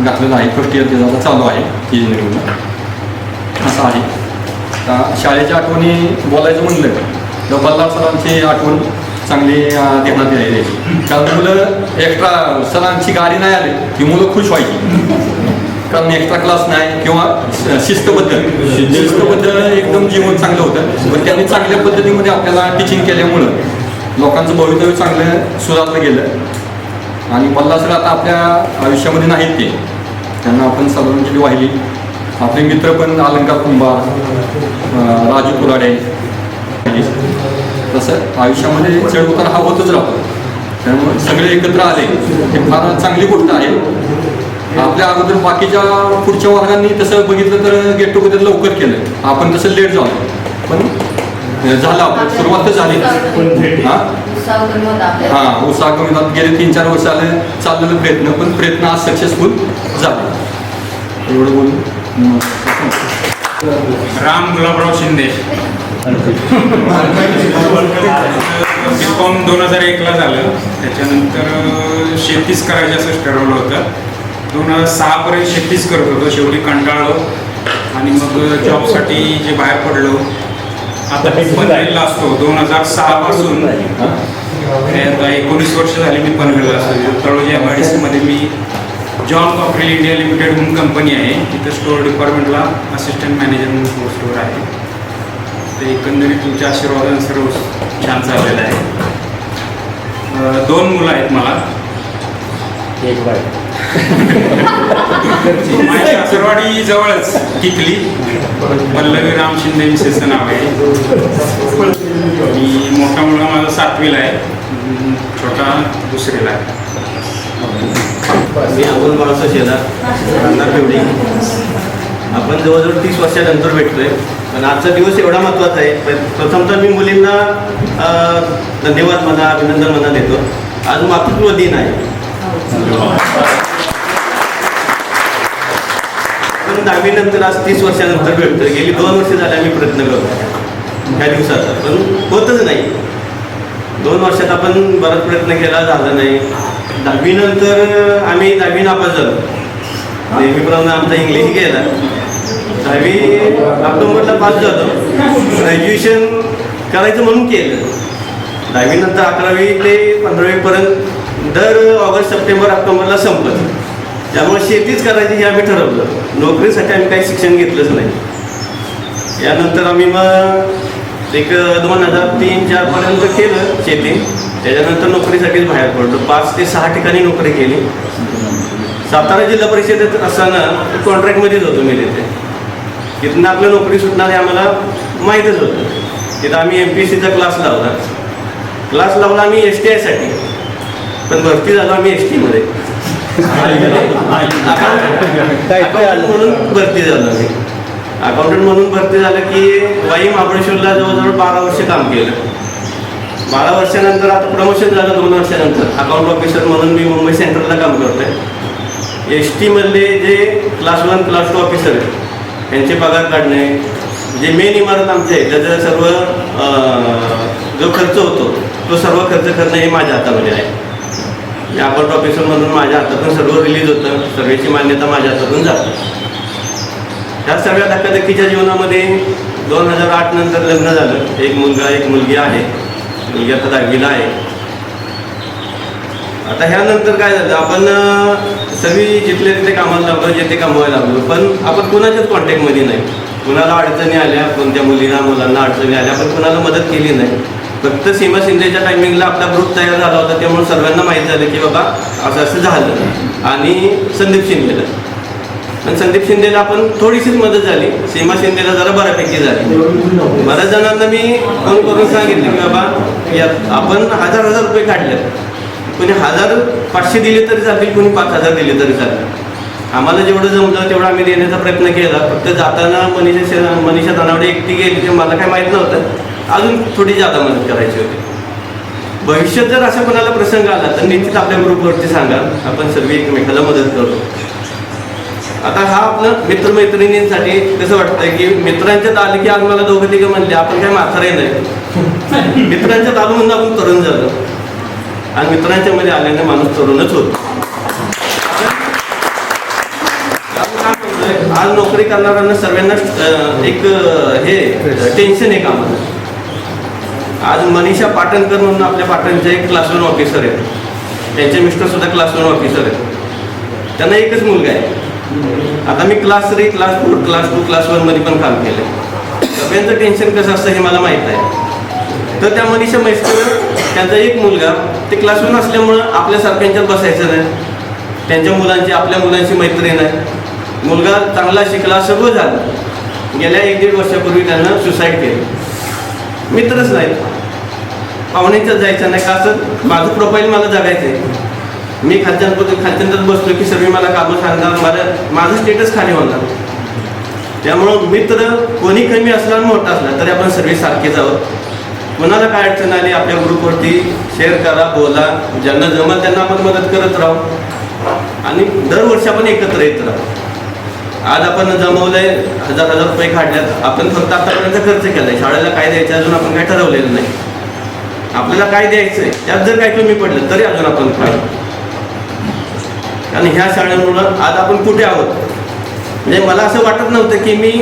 घातलेलं आहे. फर्स्ट इयर त्याचा आता चालू आहे इंजिनिअरिंगला. असं आहे. आता शाळेच्या आठवणी बोलायचं म्हणलं तर बल्लाळ सरांची आठवण चांगली ध्यानात यायची. कारण मुलं एक्स्ट्रा सरांची गाडी नाही आली की मुलं खुश व्हायची. कारण एक्स्ट्रा क्लास नाही किंवा शिस्तबद्ध एकदम जीवन चांगलं होतं. पण त्यांनी चांगल्या पद्धतीमध्ये आपल्याला टीचिंग केल्यामुळं लोकांचं भवितव्य चांगलं सुधारलं गेलं. आणि बल्लाळ सर आता आपल्या आयुष्यामध्ये नाहीत ते. त्यांना आपण श्रद्धांजली वाहिली. आपले मित्र पण अलंकार कुंभार, राजू कुराडे. तसं आयुष्यामध्ये चढ उतार हा होतच राहतो. त्यामुळे सगळे एकत्र आले हे फार चांगली गोष्ट आहे. आपल्या अगोदर बाकीच्या पुढच्या वर्गांनी तसं बघितलं तर गेट टुगेदर लवकर केलं. आपण तसं लेट झालो पण झालं. आपलं सुरुवात तर झाली. हां उत्साह कमी होतात. गेले 3-4 वर्ष आले चाललेलं प्रयत्न पण प्रयत्न आज सक्सेसफुल झाले. एवढं बोलून राम गुलाबराव शिंदे. BCom 2001ला झालं. त्याच्यानंतर शेतीच करायचं असं ठरवलं होतं. 2006 शेतीच करत होतो. शेवटी कंटाळलो आणि मग जॉबसाठी जे बाहेर पडलो आता मी पनवेलला असतो 2006 पासून आता 19 वर्ष झाली मी पनवेलला असतो. तळोजी MIDC मध्ये मी जॉन कॉकरेल इंडिया लिमिटेड म्हणून कंपनी आहे, तिथं स्टोअर डिपार्टमेंटला असिस्टंट मॅनेजर म्हणून पोस्टवर आहे. ते एकंदरीत तुमच्या आशीर्वादाने सर्व छान चाललेलं आहे. 2 मुलं आहेत मला. माझ्या सासरवाडी जवळच किकली, पल्लवी राम शिंदे विशेषचं नाव आहे. आणि मोठा मुलगा माझा 7वीला आहे, छोटा 2रीला आहे. मी अमोल बाळासाहेब शेलार, राहणार पिवळी. आपण जवळजवळ 30 वर्षानंतर भेटतोय, पण आजचा दिवस एवढा महत्त्वाचा आहे. प्रथमतः मी मुलींना धन्यवाद म्हणा, अभिनंदन म्हणा देतो. आज मातृत्व दिन आहे. पण 10वी नंतर आज 30 वर्षानंतर भेटतोय. गेली 2 वर्ष झाले आम्ही प्रयत्न करतो ह्या दिवसाचा, पण होतच नाही. 2 वर्षात आपण बराच प्रयत्न केला, झाला नाही. 10वी नंतर आम्ही 10वी नापास झालो. नेहमीप्रमाणे आमचा इंग्लिश गेला. 10वी ऑक्टोबरला पास झालो. ग्रॅज्युएशन करायचं म्हणून केलं. 10वी नंतर 11वी ते 15वीपर्यंत दर ऑगस्ट, सप्टेंबर, ऑक्टोबरला संपत. त्यामुळे शेतीच करायची हे आम्ही ठरवलं. नोकरीसाठी आम्ही काही शिक्षण घेतलंच नाही. यानंतर आम्ही मग एक 2003-04 पर्यंत केलं शेती. त्याच्यानंतर नोकरीसाठीच बाहेर पडलो. 5 ते 6 ठिकाणी नोकरी केली. सातारा जिल्हा परिषदेत असताना कॉन्ट्रॅक्टमध्येच होतो मी तिथे. तिथून आपलं नोकरी सुटणार हे आम्हाला माहीतच होतं. तिथं आम्ही MPSCचा क्लास लावला. क्लास लावला आम्ही STIसाठी, पण भरती झालो आम्ही STमध्ये. अकाउंटंट म्हणून भरती झालो आम्ही. अकाउंटंट म्हणून भरती झालं की वाई महाबळेश्वरला जवळजवळ 12 वर्ष काम केलं. 12 वर्षानंतर आता प्रमोशन झालं. 2 वर्षानंतर अकाउंट ऑफिसर म्हणून मी मुंबई सेंट्रलला काम करतोय. STमधले जे क्लास 1, क्लास 2 ऑफिसर आहेत त्यांचे पगार काढणे, जे मेन इमारत आमचे आहे त्याचा सर्व जो खर्च होतो तो सर्व खर्च करणं हे माझ्या हातामध्ये आहे. अकाउंट ऑफिसर म्हणून माझ्या हातातून सर्व रिलीज होतं. सर्वेची मान्यता माझ्या हातातून जाते. ह्या सगळ्या धक्काधक्कीच्या जीवनामध्ये 2008 नंतर लग्न झालं. एक मुलगा, एक मुलगी आहे. मुलगी आता 10वीला आहे. आता ह्यानंतर काय झालं, आपण सगळी जिथले तिथे कामाला लागलो, जिथे कमवायला लागलो, पण आपण कुणाच्याच कॉन्टॅक्टमध्ये नाही. कुणाला अडचणी आल्या, कोणत्या मुलींना मुलांना अडचणी आल्या, आपण कुणाला मदत केली नाही. फक्त सीमा शिंदेच्या टायमिंगला आपला ग्रुप तयार झाला होता, त्यामुळे सर्वांना माहीत झालं की बाबा असं असं झालं. आणि संदीप शिंदेला, पण संदीप शिंदेला आपण थोडीशीच मदत झाली. सीमा शिंदेला जरा बऱ्यापैकी झाली. बऱ्याच जणांना मी फोन करून सांगितलं की बाबा यात आपण 1000 रुपये काढले. कोणी 1500 दिले तरी चालतील, कोणी 5000 दिले तरी चालतील. आम्हाला जेवढं जमलं तेवढं आम्ही देण्याचा प्रयत्न केला. फक्त जाताना मनीषा दानावडे एकटी गेली ते मला काही माहीत नव्हतं. अजून थोडी जादा मदत करायची होती. भविष्यात जर असा कोणाला प्रसंग आला तर निश्चित आपल्या ग्रुपवरती सांगा, आपण सर्व एकमेकाला मदत करतो. आता हा आपलं मित्रमैत्रिणींसाठी कसं वाटतंय की मित्रांच्यात आले की आज मला 2-3 म्हणले आपण काय म्हातारे नाही. मित्रांच्यात आलो म्हणून आपण तरुण झालो, आणि मित्रांच्या मध्ये आल्याने माणूस तरुणच होतो. आज नोकरी करणाऱ्यांना सर्वांना एक हे टेन्शन आहे कामाचं. आज मनीषा पाटणकर म्हणून आपल्या पाटणचे एक क्लास 1 ऑफिसर आहेत. त्यांचे मिस्टर सुद्धा क्लास 1 ऑफिसर आहेत. त्यांना एकच मुलगा आहे. आता मी क्लास 3, क्लास 4, क्लास 2, क्लास 1 मध्ये पण काम केलं. सगळ्यांचं टेन्शन कसं असतं हे मला माहीत आहे. तर त्या मनीषा मिस्टर त्यांचा एक मुलगा ते क्लास 1 असल्यामुळं आपल्या सारख्यांच्यात बसायचं नाही. त्यांच्या मुलांची आपल्या मुलांची मैत्री नाही. मुलगा चांगला शिकला, सगळं झालं. गेल्या 1-1.5 वर्षापूर्वी त्यांना सुसाईड केलं. मित्रच नाही, पाहुण्यांच्यात जायचं नाही. का असं माझं प्रोफाईल मला जगायचं आहे. मी खालच्यांतच बसलो की सर्व मला कामं सांगणार, माझं स्टेटस खाली होणार. त्यामुळं मित्र कोणी कमी असला मोठा असला तरी आपण सर्व सारखेच आहोत. कोणाला काय अडचण आली आपल्या ग्रुपवरती शेअर करा, बोला. ज्यांना जमल त्यांना आपण मदत करत राहू, आणि दरवर्षी आपण एकत्र येत राहू. आज आपण जमवलंय 1000 रुपये काढल्यात. आपण फक्त आतापर्यंत खर्च केलाय. शाळेला काय द्यायचं अजून आपण काय ठरवलेलं नाही. आपल्याला काय द्यायचंय त्यात जर काय कमी पडलं तरी अजून आपण काढू. आणि ह्या शाळेमुळं आज आपण कुठे आहोत. म्हणजे मला असं वाटत नव्हतं की मी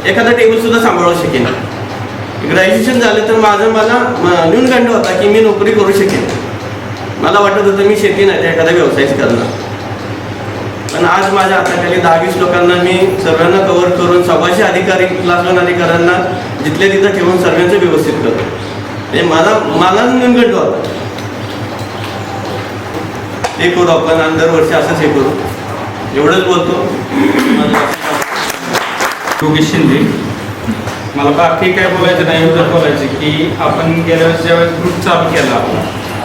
एखादा टेबल सुद्धा सांभाळू शकेन. ग्रॅज्युएशन झालं तर मला न्यूनगंड होता की मी नोकरी करू शकेन. मला वाटत होतं मी शेती नाही तर एखादा व्यवसायच करणार. पण आज माझ्या हाताखाली 10-20 लोकांना मी सर्वांना कव्हर करून 125 अधिकारी क्लास 1 अधिकाऱ्यांना जिथल्या तिथं ठेवून सर्वांचं व्यवस्थित करतो. म्हणजे मला न्यूनगंड होता हे करू आपण आणि दरवर्षी असंच हे करू. एवढंच बोलतो. योगेश शिंदे. मला बाकी काय बोलायचं नाही, एवढं बोलायचं की आपण गेल्या वेळेस ज्यावेळेस ग्रुप चालू केला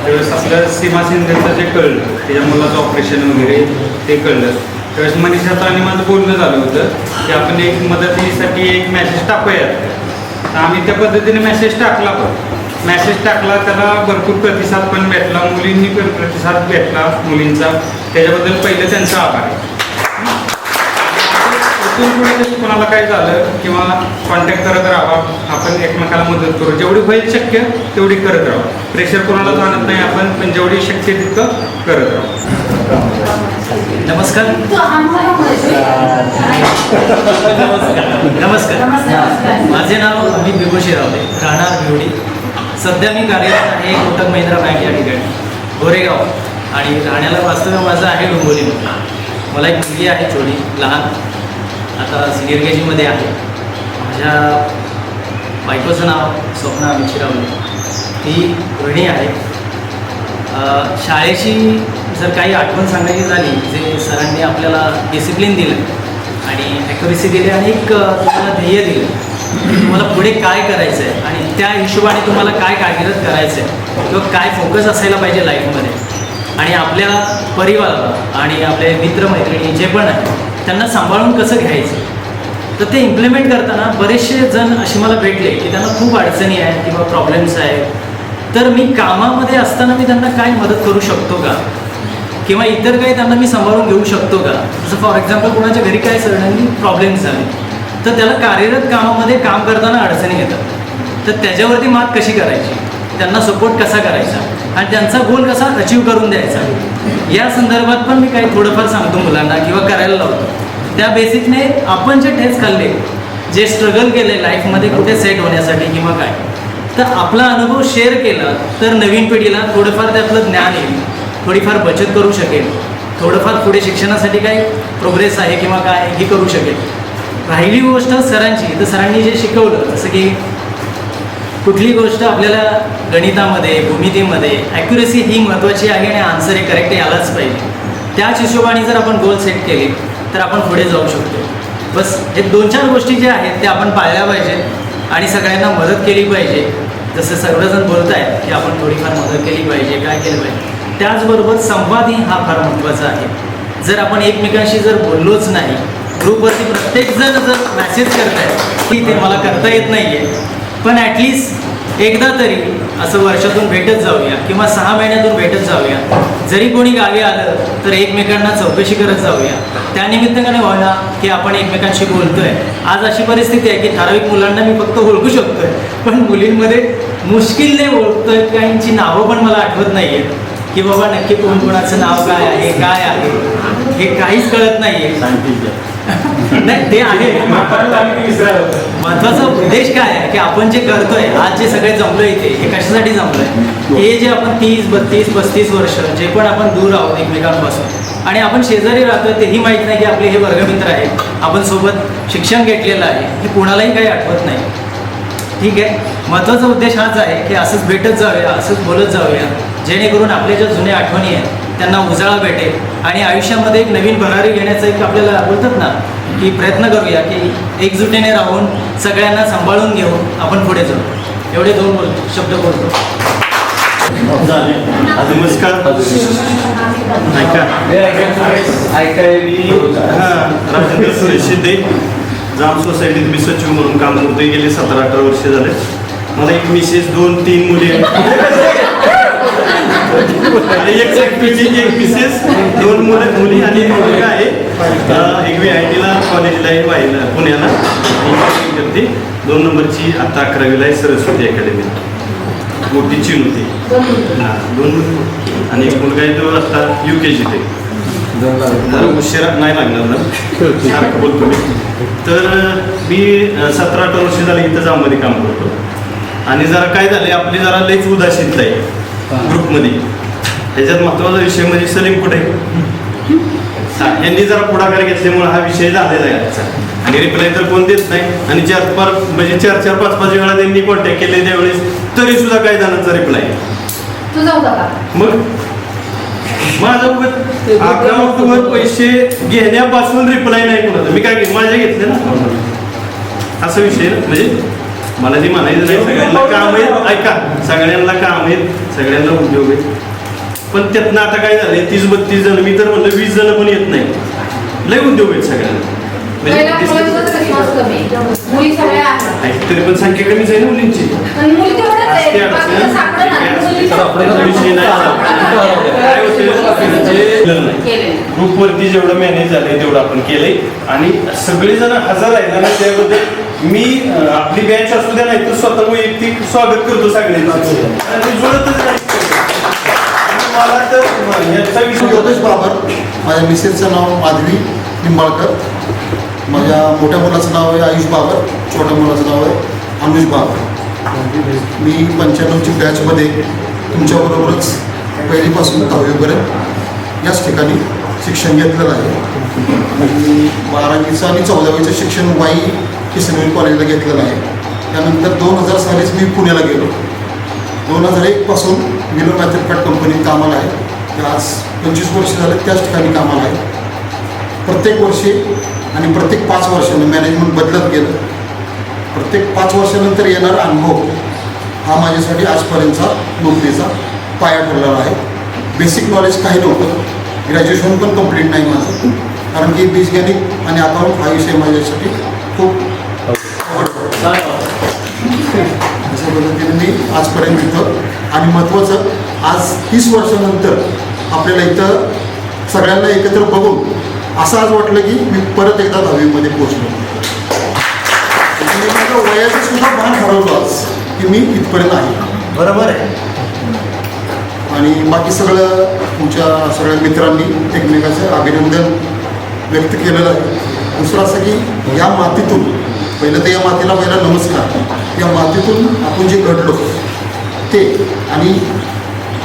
त्यावेळेस आपल्याला सीमा शिंदेचं जे कळलं त्याच्या मुलाचं ऑपरेशन वगैरे ते कळलं त्यावेळेस मनीषाचं आणि माझं बोलणं झालं होतं की आपण एक मदतीसाठी एक मॅसेज टाकूयात. तर आम्ही त्या पद्धतीने मॅसेज टाकला. पण मॅसेज टाकला त्याला भरपूर प्रतिसाद पण भेटला, मुलींनी पण प्रतिसाद भेटला मुलींचा. त्याच्याबद्दल पहिलं त्यांचा आभार आहे. इथून पुढे कोणाला काय झालं किंवा कॉन्टॅक्ट करत राहावा, आपण एकमेकाला मदत करू, जेवढी होईल शक्य तेवढी करत राहावं. प्रेशर कोणाला जाणत नाही आपण, पण जेवढी शक्य तितकं करत राहावं. नमस्कार. माझे नाव अमित बिभूषी रावले, राहणार भिवडी. सध्या मी कार्यरत आहे कोटक महिंद्रा बँक या ठिकाणी गोरेगाव, आणि राहण्याला वास्तव्य माझं आहे डोंबिवलीमध्ये. मला एक मुलगी आहे छोटी लहान, आता सिनियर KG आहे. माझ्या बायकोचं नाव स्वप्ना अमित शिरावले. ती गृहिणी आहे. शाळेची जर काही आठवण सांगायची झाली, जे सरांनी आपल्याला डिसिप्लिन दिलं आणि ॲक्युरेसी दिली आणि एक तुम्हाला ध्येय दिलं की तुम्हाला पुढे काय करायचं आहे आणि त्या हिशोबाने तुम्हाला काय कार्यरत करायचं आहे किंवा काय फोकस असायला पाहिजे लाईफमध्ये, आणि आपल्या परिवाराला आणि आपले मित्रमैत्रिणी जे पण आहे त्यांना सांभाळून कसं घ्यायचं. तर ते इम्प्लिमेंट करताना बरेचसे जण असे मला भेटले की त्यांना खूप अडचणी आहेत किंवा प्रॉब्लेम्स आहेत. तर मी कामामध्ये असताना मी त्यांना काय मदत करू शकतो का, किंवा इतर काही त्यांना मी सांभाळून घेऊ शकतो का. जसं फॉर एक्झाम्पल कोणाच्या घरी काय सडनली प्रॉब्लेम्स झाले तर त्याला कार्यरत कामामध्ये काम करताना अडचणी येतात. तर त्याच्यावरती मात कशी करायची, त्यांना सपोर्ट कसा करायचा आणि त्यांचा गोल कसा अचीव करून द्यायचा, या संदर्भात पण मी काही थोडंफार सांगतो मुलांना किंवा करायला लावतो. त्या बेसिकने आपण जे ठेच खाल्ले, जे स्ट्रगल केले लाईफमध्ये कुठे सेट होण्यासाठी किंवा काय, तर आपला अनुभव शेअर केला तर नवीन पिढीला थोडंफार त्यातलं ज्ञान येईल, थोडीफार बचत करू शकेल, थोडंफार पुढे शिक्षणासाठी काय प्रोग्रेस आहे किंवा काय हे करू शकेल. राहिली गोष्ट सरांची, तर सरांनी जे शिकवलं जसं की कुठली गोष्ट आपल्याला गणितामध्ये भूमितीमध्ये ॲक्युरेसी ही महत्त्वाची आहे आणि आन्सर हे करेक्ट यालाच पाहिजे. त्याच हिशोबाने जर आपण गोल सेट केले तर आपण पुढे जाऊ शकतो. बस हे 2-4 गोष्टी ज्या आहेत त्या आपण पाळल्या पाहिजेत आणि सगळ्यांना मदत केली पाहिजे. जसं सर्वजण बोलत आहेत की आपण थोडीफार मदत केली पाहिजे, काय केलं पाहिजे. त्याचबरोबर संवादही हा फार महत्त्वाचा आहे. जर आपण एकमेकांशी जर बोललोच नाही, ग्रुपवरती प्रत्येकजण जर मॅसेज करत आहे की ते मला करता येत नाही आहे, पण ॲटलिस्ट एकदा तरी असं वर्षातून भेटत जाऊया किंवा 6 महिन्यातून भेटत जाऊया. जरी कोणी गावी आलं तर एकमेकांना चौकशी करत जाऊया. त्यानिमित्ताने व्हायला की आपण एकमेकांशी बोलतोय. आज अशी परिस्थिती आहे की ठराविक मुलांना मी फक्त ओळखू शकतोय, पण मुलींमध्ये मुश्किलने ओळखतोय. काहींची नावं पण मला आठवत नाही आहेत की बाबा नक्की कोण कोणाचं नाव काय आहे, काय आहे हे काहीच कळत नाही आहे. नाही ते आहे. महत्वाचा उद्देश काय आहे की आपण जे करतोय, आज जे सगळे जमलोय इथे, हे कशासाठी जमलोय. हे जे आपण 30, 32, 35 वर्ष जे पण आपण दूर आहोत एकमेकांपासून आणि आपण शेजारी राहतोय, तेही माहीत नाही की आपले हे वर्गमित्र आहेत, आपण सोबत शिक्षण घेतलेलं आहे, हे कोणालाही काही आठवत नाही. ठीक आहे, महत्त्वाचा उद्देश हाच आहे की असंच भेटत जाऊया, असंच बोलत जाऊया, जेणेकरून आपल्या ज्या जुन्या आठवणी आहेत त्यांना उजाळा भेटेल आणि आयुष्यामध्ये एक नवीन भरारी घेण्याचा एक आपल्याला बोलतात ना की प्रयत्न करूया की एकजुटीने राहून सगळ्यांना सांभाळून घेऊन आपण पुढे जाऊ. एवढे 2 शब्द बोलतो. नमस्कार. राजेंद्र सुरेश शिंदे, जाम सोसायटीत मी सचिव म्हणून काम करतोय. गेले 17-18 वर्ष झाले. मला एक मिसेस, 2-3 मुली, एक मिसेस, 2 मुली आणि एक मुलगा आहे. एक VITला कॉलेजला आहे वाईला पुण्याला करते. 2 नंबरची आता 11वीला आहे सरस्वती अकॅडमीला. मोठी चीन होती. 2 आणि एक मुलगा आहे तो आता UKG ते. जरा उशिरा नाही लागणार ना, सारखं बोलतो मी. तर मी 17-18 वर्ष झाले इथं जाममध्ये काम करतो आणि जरा काय झालंय आपली जरा लईच उदासीनता आहे ग्रुपमध्ये. ह्याच्यात महत्वाचा विषय म्हणजे सलीम कुठे यांनी जरा पुढाकार घेतल्यामुळे हा विषय झालेला आहे आजचा. आणि रिप्लाय तर कोण देत नाही आणि 4-5 वेळा त्यांनी कॉन्टॅक्ट केले त्यावेळेस तरी सुद्धा काही जणांचा रिप्लाय. तुझा होता का? मग माझा अकाउंटवर पैसे घेण्यापासून रिप्लाय नाही कोणाचा. मी काय माझे घेतले ना असा विषय म्हणजे मला ते म्हणायचं नाही. सगळ्यांना काम आहेत, ऐका, सगळ्यांना काम आहेत, सगळ्यांना उद्योग आहेत. पण त्यातनं आता काय झालंय 30-32 जण, मी तर म्हणलं 20 जण पण येत नाही. लय उद्योग आहेत सगळ्यांना. पहिला मुलांचाच response कमी. मुली सगळ्या आहेत. तरी पण संख्या कमीच आहे ना मुलींची. पण मुली तेवढ्याच आहेत. बाकीचं सापडं नाही. विषय नाही. ग्रुपवरती जेवढं मॅनेज झालंय तेवढं आपण केलंय आणि सगळेजण हजर आहेत ना त्याबद्दल मी आपली बॅच असू द्या नाही तर स्वतः वैयक्तिक स्वागत करतो सगळ्यांचं. आणि जुळतच नाही. मला तर याचा विषय योगेश बाबर, माझ्या मिसेसचं नाव माधवी निंबाळकर, माझ्या मोठ्या मुलाचं नाव आहे आयुष बाबर, छोट्या मुलाचं नाव आहे अनुज बाबर. मी 95ची बॅचमध्ये तुमच्याबरोबरच पहिलीपासून 10वीपर्यंत याच ठिकाणी शिक्षण घेतलेलं आहे. आणि 12वीचं आणि 14वीचं शिक्षण वाई किसनवीर कॉलेजला घेतलेलं आहे. त्यानंतर 2000 सालीच मी पुण्याला गेलो. 2001 पासून विलो मॅथ्रेट कंपनीत कामाला आहे. आज 25 वर्ष झाले त्याच ठिकाणी कामाला आहे. प्रत्येक वर्षी आणि प्रत्येक 5 वर्षानं मॅनेजमेंट बदलत गेलं. प्रत्येक 5 वर्षानंतर येणारा अनुभव हा माझ्यासाठी आजपर्यंतचा नोकरीचा पाया ठरलेला आहे. बेसिक नॉलेज काही नव्हतं, ग्रॅज्युएशन पण कंप्लीट नाही माझं, कारण की बीजगणित आणि अकाउंट हा विषय माझ्यासाठी खूप आवडतो. अशा पद्धतीने मी आजपर्यंत इथं. आणि महत्त्वाचं आज 30 वर्षानंतर आपल्याला इथं सगळ्यांना एकत्र बघून असं आज वाटलं की मी परत एकदा 10वीमध्ये पोहोचलो. माझ्या वयाचं सुद्धा भान हरवलं आज की मी इथपर्यंत आहे. बरोबर आहे. आणि बाकी सगळं तुमच्या सगळ्या मित्रांनी एकमेकाचं अभिनंदन व्यक्त केलेलं आहे. दुसरं असं की या मातीतून पहिलं तर या मातीला पहिला नमस्कार. या मातीतून आपण जे घडलो ते आणि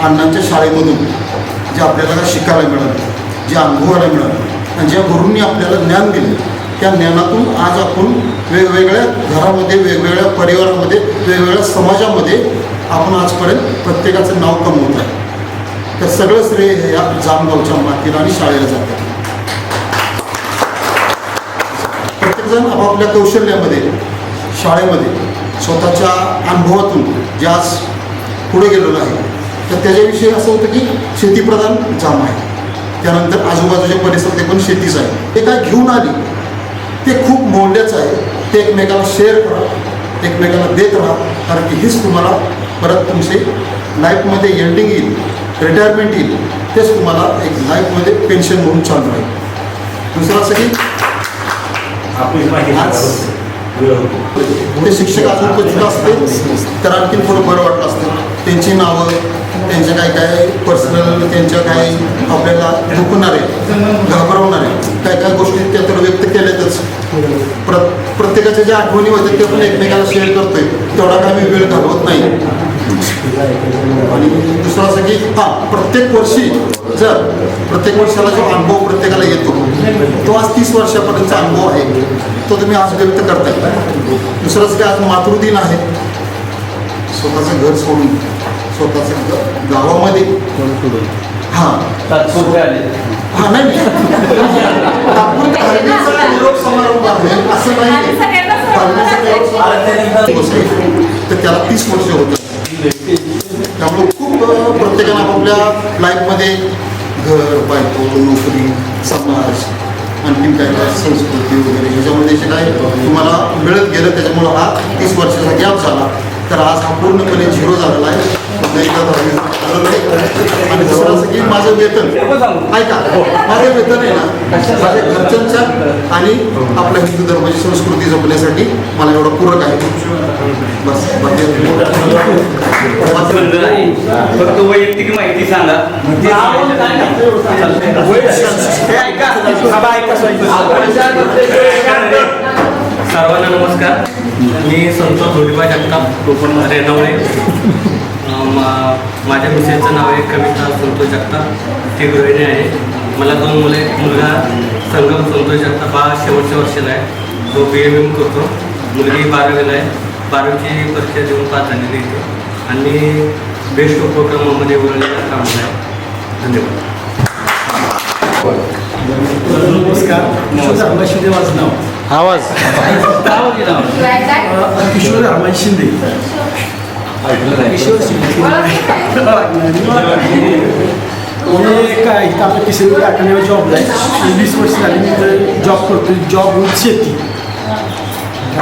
अण्णांच्या शाळेमधून जे आपल्याला शिकायला मिळालं, जे अनुभवायला मिळालं आणि ज्या गुरूंनी आपल्याला ज्ञान दिलं, त्या ज्ञानातून आज आपण वेगवेगळ्या घरामध्ये, वेगवेगळ्या परिवारामध्ये, वेगवेगळ्या समाजामध्ये आपण आजपर्यंत प्रत्येकाचं नाव कमवत आहे. तर सगळं श्रेय हे या जामगावच्या मातीला आणि शाळेला जातं. प्रत्येकजण आपापल्या कौशल्यामध्ये, शाळेमध्ये स्वतःच्या अनुभवातून जे आज पुढे गेलेलं आहे. तर त्याच्याविषयी असं होतं की शेतीप्रधान जाम आहे. त्यानंतर आजूबाजूच्या परिसरात पण शेतीच आहे. ते काय घेऊन आली ते खूप मौल्यच आहे. ते एकमेकाला शेअर करा, एकमेकाला देत राहा, कारण की हीच तुम्हाला परत तुमचे लाईफमध्ये एंडिंग येईल, रिटायरमेंट येईल, तेच तुम्हाला एक लाईफमध्ये पेन्शन म्हणून चालू राहील. दुसरं असं की ते शिक्षक अजून क्वचित असते तर आणखीन थोडं बरं वाटलं असतं. त्यांची नावं, त्यांच्या काय पर्सनल, त्यांच्या काही आपल्याला दुखणारे, घाबरवणारे काय गोष्टी त्या तर व्यक्त केल्यातच. प्रत्येकाच्या ज्या आठवणी होत्या ते पण एकमेकाला शेअर करतोय, तेवढा काय मी वेळ घालवत नाही. आणि दुसरं असं की प्रत्येक वर्षी जर प्रत्येक वर्षाला जो अनुभव प्रत्येकाला येतो तो आज 30 वर्षापर्यंतचा अनुभव आहे, तो तुम्ही आज व्यक्त करताय. दुसरंच काय आज मातृदिन आहे. स्वतःचं घर सोडून स्वतःचं गावामध्ये नाही निरोप समारंभ आहे असं नाही. तर त्याला 30 वर्ष होतं. त्यामुळे खूप प्रत्येकानं आपापल्या लाईफमध्ये घर, बायको, नोकरी, समाज, आणखीन काय संस्कृती वगैरे ह्याच्यामध्ये जे काय तुम्हाला मिळत गेलं त्याच्यामुळं हा 30 वर्षाचा गॅप झाला. तर आज हा पूर्णपणे 0 झालेला आहे. आणि दुसरं असं की माझं वेतन ऐका, माझं वेतन आहे ना माझ्या घरच्यांच्या आणि आपल्या हिंदू धर्माची संस्कृती जपण्यासाठी मला एवढं पूरक आहे. बस फक्त वैयक्तिक माहिती सांगा. सर्वांना नमस्कार. मी संतोष धोडीबा जगताप कोकण रेणवळे. माझ्या मिसेसचं नाव आहे कविता संतोष जगताप. ती गृहिणी आहे. मला 2 मुले. मुलगा संगम संतोष जगताप हा शेवटच्या वर्षाला आहे. तो BMM करतो. मुलगी 12वीला आहे. 12वीची परीक्षा देऊन पास झालेली आहे आणि बेस्ट उपक्रमामध्ये उरलेल्या कामाला आहे. धन्यवाद. नमस्कार. किशोर शिंदे माझं नाव. आवाज किशोर हरमान शिंदे. किशोर शिंदे काय इथं आपल्या किशोर अकॅडमीवर जॉबला आहे. 20 वर्ष झाली मी इथं जॉब करतो. जॉब विथ शेती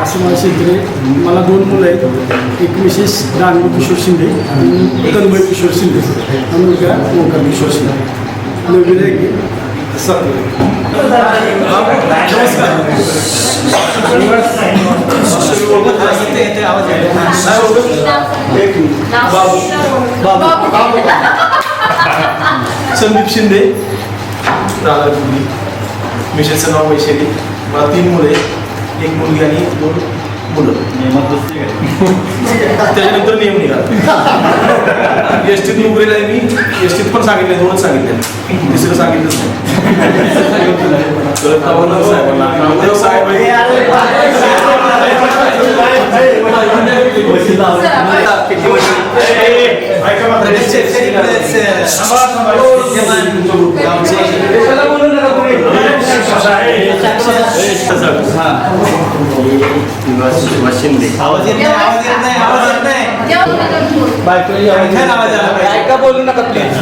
असं मला क्षेत्र आहे. मला 2 मुलं आहेत. एक मिसेस रानू किशोर शिंदे आणि तन्मय किशोर शिंदे. मुलगा ओंकार किशोर शिंदे. नवीन आहे की संदीप शिंदे. मिसेसचं नाव वैशाली. मला 3 मुले. एक मुलगी आणि 2 मुलं. त्याच्यानंतर नियम निघाला. एसटीत नोकरीला आहे मी. एसटीत पण सांगितले 2च सांगितले. तिसरं सांगितलंच शिंदे. बोलू नका प्लीज.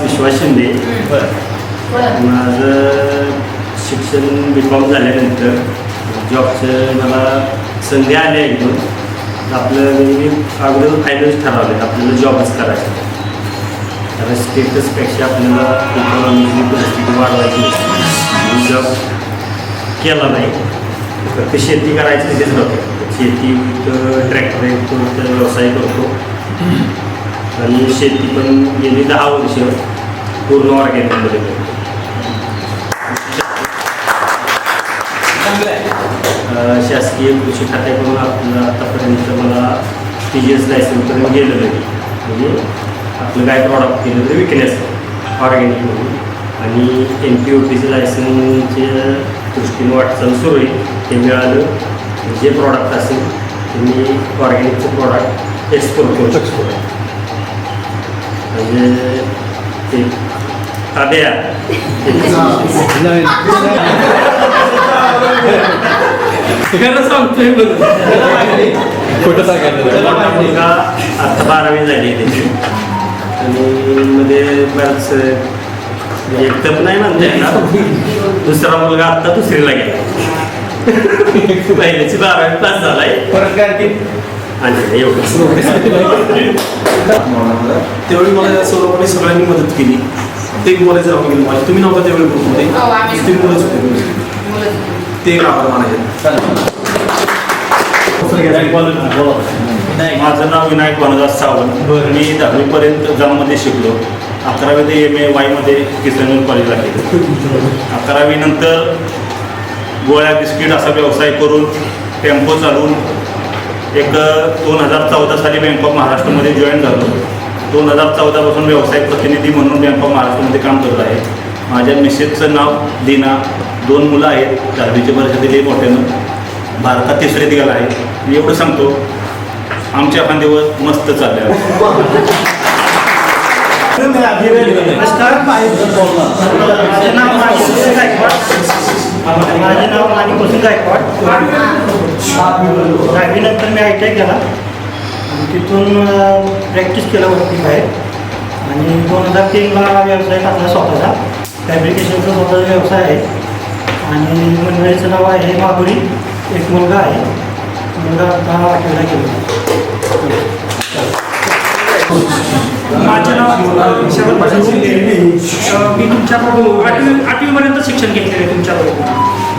विश्वास शिंदे. माझं शिक्षण BCom झाल्यानंतर जॉबचं मला संधी आली आहे एकदम. आपलं मी अगोदर फायनल ठरवलं आपल्याला जॉबच करायचा. कारण स्टेटसपेक्षा आपल्याला इकॉनॉमिकली परिस्थिती वाढवायची. जॉब केला नाही. फक्त शेती करायची तिथेच राहतो. शेती ट्रॅक्टर येतो तर व्यवसाय करतो आणि शेती पण गेली 10 वर्ष पूर्ण ऑर्गॅनिकमध्ये करतो. शासकीय कृषी खात्याकडून आपलं आतापर्यंत मला TGS लायसन्सपर्यंत गेलेलं आहे. म्हणजे आपलं काय प्रॉडक्ट केलं तरी विकण्याचं ऑर्गॅनिक म्हणून. आणि NPOTC लायसन्सच्या दृष्टीने वाटचाल सुरू आहे. ते मिळालं जे प्रॉडक्ट असेल ते मी ऑर्गॅनिकचं प्रॉडक्ट एक्सपोर्ट करू शकतो. म्हणजे ते ताब्या सांगतोय मुलगा आता 12वी झाली त्याची. आणि मध्ये बरंच एकदम नाही म्हणता येणार. दुसरा मुलगा आत्ता 2रीला गेला. पहिल्याची 12वी पास झालाय. परत काय आणि एवढं त्यावेळी मला सर्वांनी सगळ्यांनी मदत केली. ते बोलायचं राहून गेलं माझे. तुम्ही नव्हता त्यावेळी ग्रुपमध्ये. 3 मुलंच होते. ते एक आभार मानायचे. माझं नाव विनायक वनदास सावंत. मी 10वीपर्यंत जाममध्ये शिकलो. 11वी ते MA वाईमध्ये किसन कॉलेजला केलं. 11वी नंतर गोळ्या बिस्किट असा व्यवसाय करून टेम्पो चालवून एक 2014 साली बँक ऑफ महाराष्ट्रामध्ये जॉईन झालो. 2014 पासून व्यवसाय प्रतिनिधी म्हणून बँक ऑफ महाराष्ट्रामध्ये काम करत आहे. माझ्या मिसेसचं नाव दीना. 2 मुलं आहेत. 10वीच्या परीक्षा दिली मोठ्यानं. भारतात 3रीत गेला आहे. मी एवढं सांगतो आमच्या खांद्यावर मस्त चाललं. माझं नाव माणिकभूषण गायकवाड. 10वी नंतर मी ITI केला. तिथून प्रॅक्टिस केलं वरती बाहेर. आणि 2003ला व्यवसाय टाकला स्वतःचा. फॅब्रिकेशनचा स्वतःचा व्यवसाय आहे. आणि मंडळीचं नाव आहे माधुरी. एक मुलगा आहे. मुलगा आता 8वीला गेला. माझं नाव शरद मी तुमच्याकडून 8वीपर्यंत शिक्षण घेतलेलं आहे तुमच्याकडून.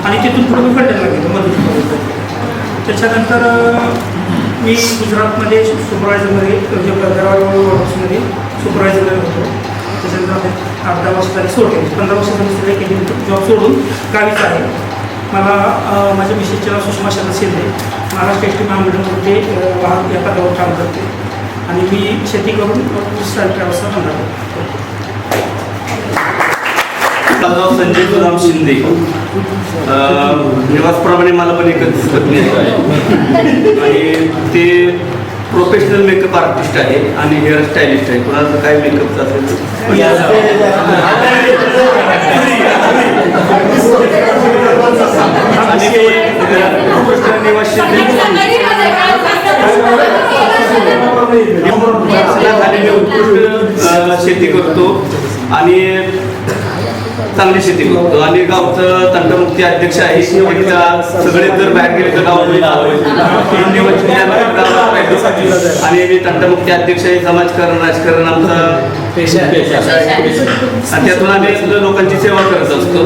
आणि तिथून पुढे मी फलटणला गेलो मधून. त्याच्यानंतर मी गुजरातमध्ये सुपरवायझरमध्ये ऑफिसमध्ये सुपरवायझर होतो. त्याच्यानंतर 18 वर्ष झाली सोडले. 15 वर्ष झाली केली जॉब सोडून गावीच आहे. मला माझ्या मिसेसचे नाव सुषमा शरद शिंदे, महाराष्ट्र एस टी महामंडळामध्ये वाहतूक या पदावर काम करते आणि मी शेती करून दुसरा व्यवसाय करणार. माझं संजय सुदाम शिंदे. निवासप्रमाणे मला पण एकच पत्नी आहे आणि ते प्रोफेशनल मेकअप आर्टिस्ट आहे आणि हेअर स्टायलिस्ट आहे. कोणाचं काय मेकअपचं असेल आणि प्रोफेशनल निवास शिंदे उत्कृष्ट शेती करतो आणि चांगली शेती करतो आणि गावचं तंटमुक्ती अध्यक्ष आहे. एकदा सगळे जर बाहेर गेले तर गाव आणि मी तंटमुक्ती अध्यक्ष आहे. समाजकारण राजकारण आमचा आणि त्यातून आम्ही लोकांची सेवा करत असतो.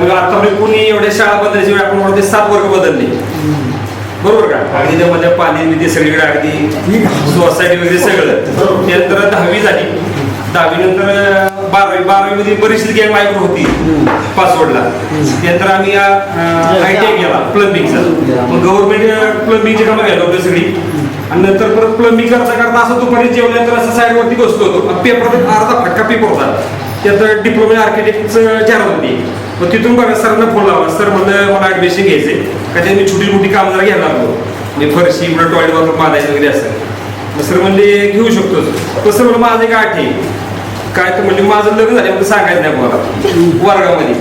मग आतापर्यंत कोणी एवढ्या शाळा बदलायची वेळ आपण म्हणतो 7 वर्ग बदलले, बरोबर का? अगदी त्यामध्ये पाणी बिधी सगळीकडे अगदी सोसायटी वगैरे सगळं. त्यानंतर 10वी झाली, 10वी नंतर 12वी मध्ये बरीचशी गॅंग मायक्रो होती पासवर्डला. त्यानंतर आम्ही ITI केला प्लंबिंगचा. मग गव्हर्नमेंट प्लंबिंगची कामं घ्यायला होती सगळी आणि नंतर परत प्लंबिंग करता करता असं दुपारी जेवल्यानंतर असं साईडवरती बसलो होतो. पेपर अर्धा फटका पेपर होता, त्यात डिप्लोमा आर्किटेक्टचं 4 होती. मग तिथून बघा सरांना फोन लावला. सर म्हणलं मला ॲडमिशन घ्यायचंय का, त्यात मी छोटी मोठी कामं जरा घ्यायला लागलो, मी फरशी पुढे टॉयलेट बाथरूम बांधायचं वगैरे असं. मग सर म्हणले घेऊ शकतो. तसं म्हणलं माझं एक आठ आहे काय, तर म्हणजे माझं लग्न झालं म्हणून सांगायचं नाही मला वर्गामध्ये,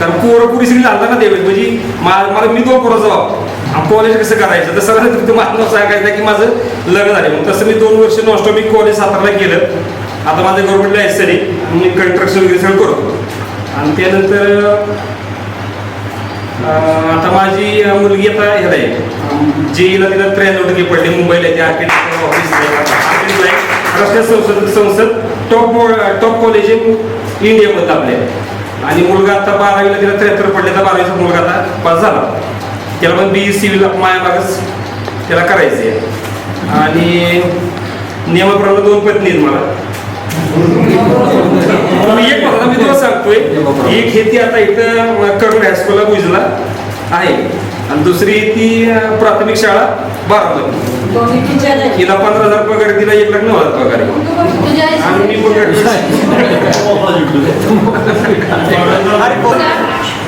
कारण पोरं पुरी सगळी झालं ना त्यावेळेस. म्हणजे मला मी 2 पोराचा बाप, कॉलेज कसं करायचं तर सर माझं सांगायचं की माझं लग्न झालं. मग तसं मी 2 वर्ष नॉनस्टॉप मी कॉलेज सातारला केलं. आता माझं गव्हर्नमेंटला SSD मी कंस्ट्रक्शन वगैरे सगळं करतो. आणि त्यानंतर आता माझी मुलगी आता ह्याला आहे JEEला तिला 93% पडले. मुंबईला आहे, आर्किटेक्ट ऑफिस आहे, राष्ट्रीय संसद टॉप कॉलेज इंडियामधलं आपल्या. आणि मुलगा आता 12वीला तिला 73 पडले, तर 12वीचा मुलगा आता पास झाला. त्याला पण BE सिव्हिल मायामागच त्याला करायचं आहे. आणि नियमाप्रमाणे 2 पत्नी आहेत मला. एक बघा मी तुला सांगतोय, एक हे ती आता इथं करून हायस्कूलला गुजला आहे आणि दुसरी ती प्राथमिक शाळा बारामती. तिला 15,000 पगार, तिला 1,09,000 पगार आहे. आणि मी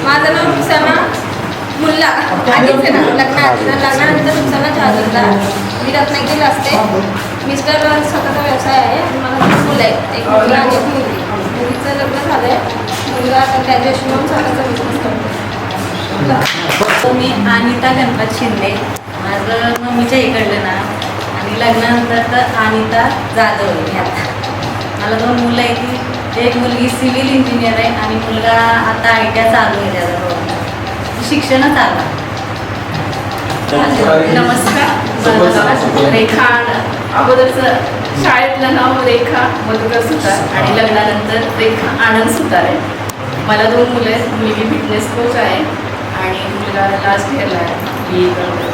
माझं नाव रुक्साना मुल्ला. आधीच ना लग्नानंतर रुक्साना जाधवला. मी रत्नागिरीला असते. मिस्टर स्वतःचा व्यवसाय आहे आणि मला 2 मुलं आहेत, एक मुलगा आणि एक मुलगी. मुलीचं लग्न झालं आहे, मुलगा आता ग्रॅज्युएशन होऊन स्वतःचा बिझनेस करतो. मी अनिता गणपत शिंदे, माझं मम्मीच्या इकडलं नाव आणि लग्नानंतर तर अनिता जाधव आहे. आता मला 2 मुलं आहेत, एक मुलगी सिव्हिल इंजिनियर आहे आणि मुलगा आता ITI चालू आहे त्याचं शिक्षण चालू. नमस्कार, रेखा अगोदरचं शाळेतलं नाव रेखा मधुकर सुतार आणि लग्नानंतर रेखा आनंद सुतार आहे. मला 2 मुलं आहेत, मुलगी फिटनेस कोच आहे आणि मुलगा लास्ट इयरला आहे BE करतो.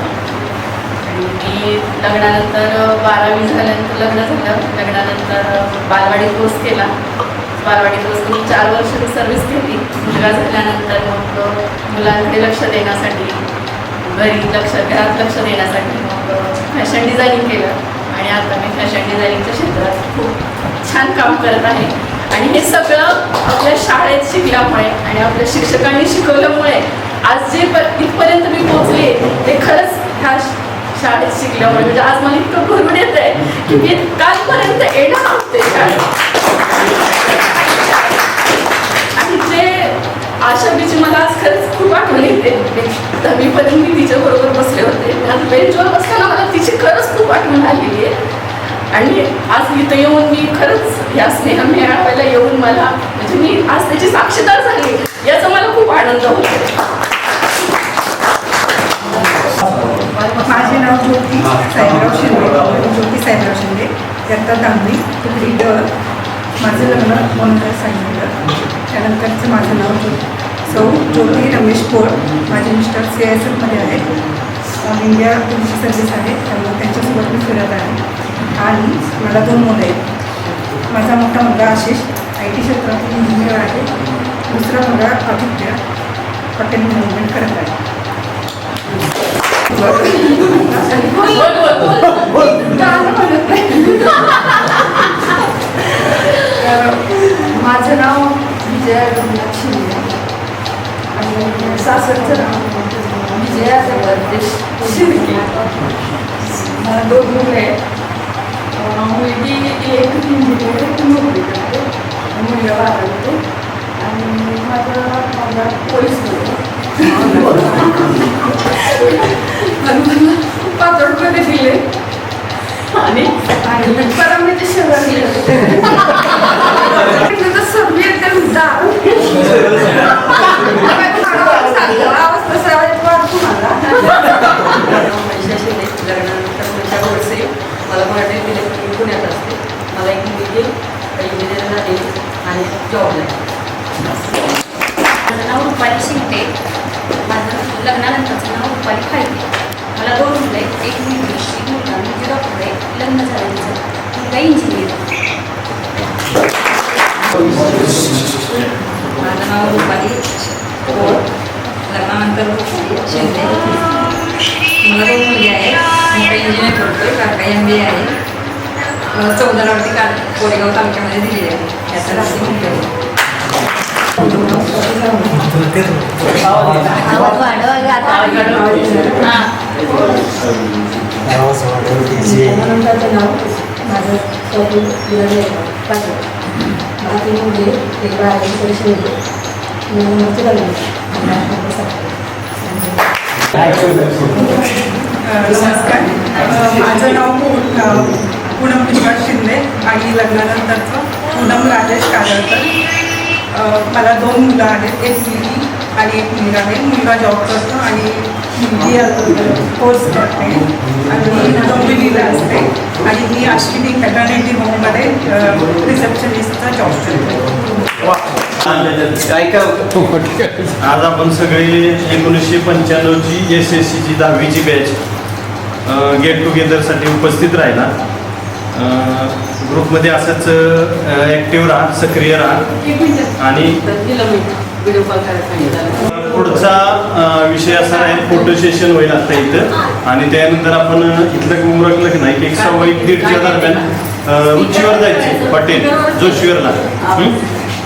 आणि मी लग्नानंतर 12वी झाल्यानंतर लग्न झालं. लग्नानंतर बालवाडी कोर्स केला. बालवाडी कोर्स मी 4 वर्ष मी सर्व्हिस केली. मुलगा झाल्यानंतर मग मुलांकडे लक्ष देण्यासाठी, घरात लक्ष देण्यासाठी मग फॅशन डिझायनिंग केलं आणि आता मी फॅशन डिझायनिंगच्या क्षेत्रात खूप छान काम करत आहे. आणि हे सगळं आपल्या शाळेत शिकल्यामुळे आणि आपल्या शिक्षकांनी शिकवल्यामुळे आज जे इथपर्यंत मी पोहोचले ते खरंच ह्या शाळेत शिकल्यामुळे. म्हणजे आज मला इतकं भरून येत आहे की मी कालपर्यंत येणार होते शाळेत. आणि जे आशा बीची मला आज खरंच खूप आठवण येते. 10वीपर्यंत मी तिच्याबरोबर बसले होते. आज बेंचवर बसताना मला तिची खरंच खूप आठवण आलेली आहे. आणि आज इथं येऊन मी खरंच या स्नेह मेळाव्याला येऊन मला म्हणजे मी आज त्याची साक्षीदार झाली, याचा मला खूप आनंद होतो. माझे नाव ज्योती साहेबराव शिंदे, इयत्ता 10वी लीडर. माझं लग्न 2000 सांगितलं. त्यानंतरचं माझं नाव सौ ज्योती रमेश पोळ. माझे मिस्टर CISF मध्ये आहेत, इंडिया पोलीस सर्व्हिस आहे, त्यामुळे त्यांच्यासोबत मी फिरत आहे. आणि मला 2 मुलं आहेत. माझा मोठा मुलगा आशिष IT क्षेत्रातील इंजिनियर आहे. दुसरा मुलगा आदित्य हॉटेल मॅनेजमेंट करत आहे. माझं नाव विजया रघुनाथ शिंदे आणि सासरचं नाव विजया जबरदेश शिर्के. मला 2 मुलं आहेत. मुलगी इलेक्ट्रिक इंजिनिअर नोकरी करते, मुलगा 12वीत आणि माझा मुलगा पोलीसमध्ये. पातळमध्ये दिले आणि परामध्ये शेजारी सर्व एकदम मला मराठी इलेक्ट्रिक पुण्यात असते. मला एक मुलगी इंजिनिअरला आहे आणि जॉबला आहे. माझं नाव रुपाली शिंदे. माझं लग्नानंतरचं नाव रुपाली फायदे. मला 2 मुलं आहेत, एक मुलगी एक मुलगा. मुलगी डॉक्टर आहे, लग्न झाल्यानंतर मुलगा इंजिनियर. माझं नाव रुपाली गोळ. लग्नानंतर रुपाली शिंदे. मला 2 मुली आहेत, मोठा इंजिनियर करतोय, काका MBA आहे. 14 कोरेगाव तालुक्यामध्ये दिलेली आहे. याचं राहते मुलगी. त्यानंतरचं नाव माझं स्वतः पाहिजे. मला 3 मुली एक बाळाची पैसे येते. नमस्कार. माझं नाव पूनम विश्वास शिंदे आणि लग्नानंतरचं पूनम राजेश कादळकर. मला 2 मुलं आहेत, एक मुलगी आणि एक मुलगा आहे. मुलगा जॉब करतो आणि मुलगी कोर्स करते आणि डोंबिवलीला असते. आणि मी अश्विनी फॅटर्निटी होममध्ये रिसेप्शनिस्टचा जॉब करते. आज आपण सगळे 1995ची SSCची 10वीची बॅच गेट टुगेदरसाठी उपस्थित राहिला. ग्रुपमध्ये असंच ॲक्टिव्ह राहा, सक्रिय राहा. आणि पुढचा विषय असा आहे, फोटो सेशन होईल आता इथं. आणि त्यानंतर आपण इथलं उमरकलं की नाही, 1:15 दरम्यान उंचीवर जायचे हॉटेल जोशीवरला.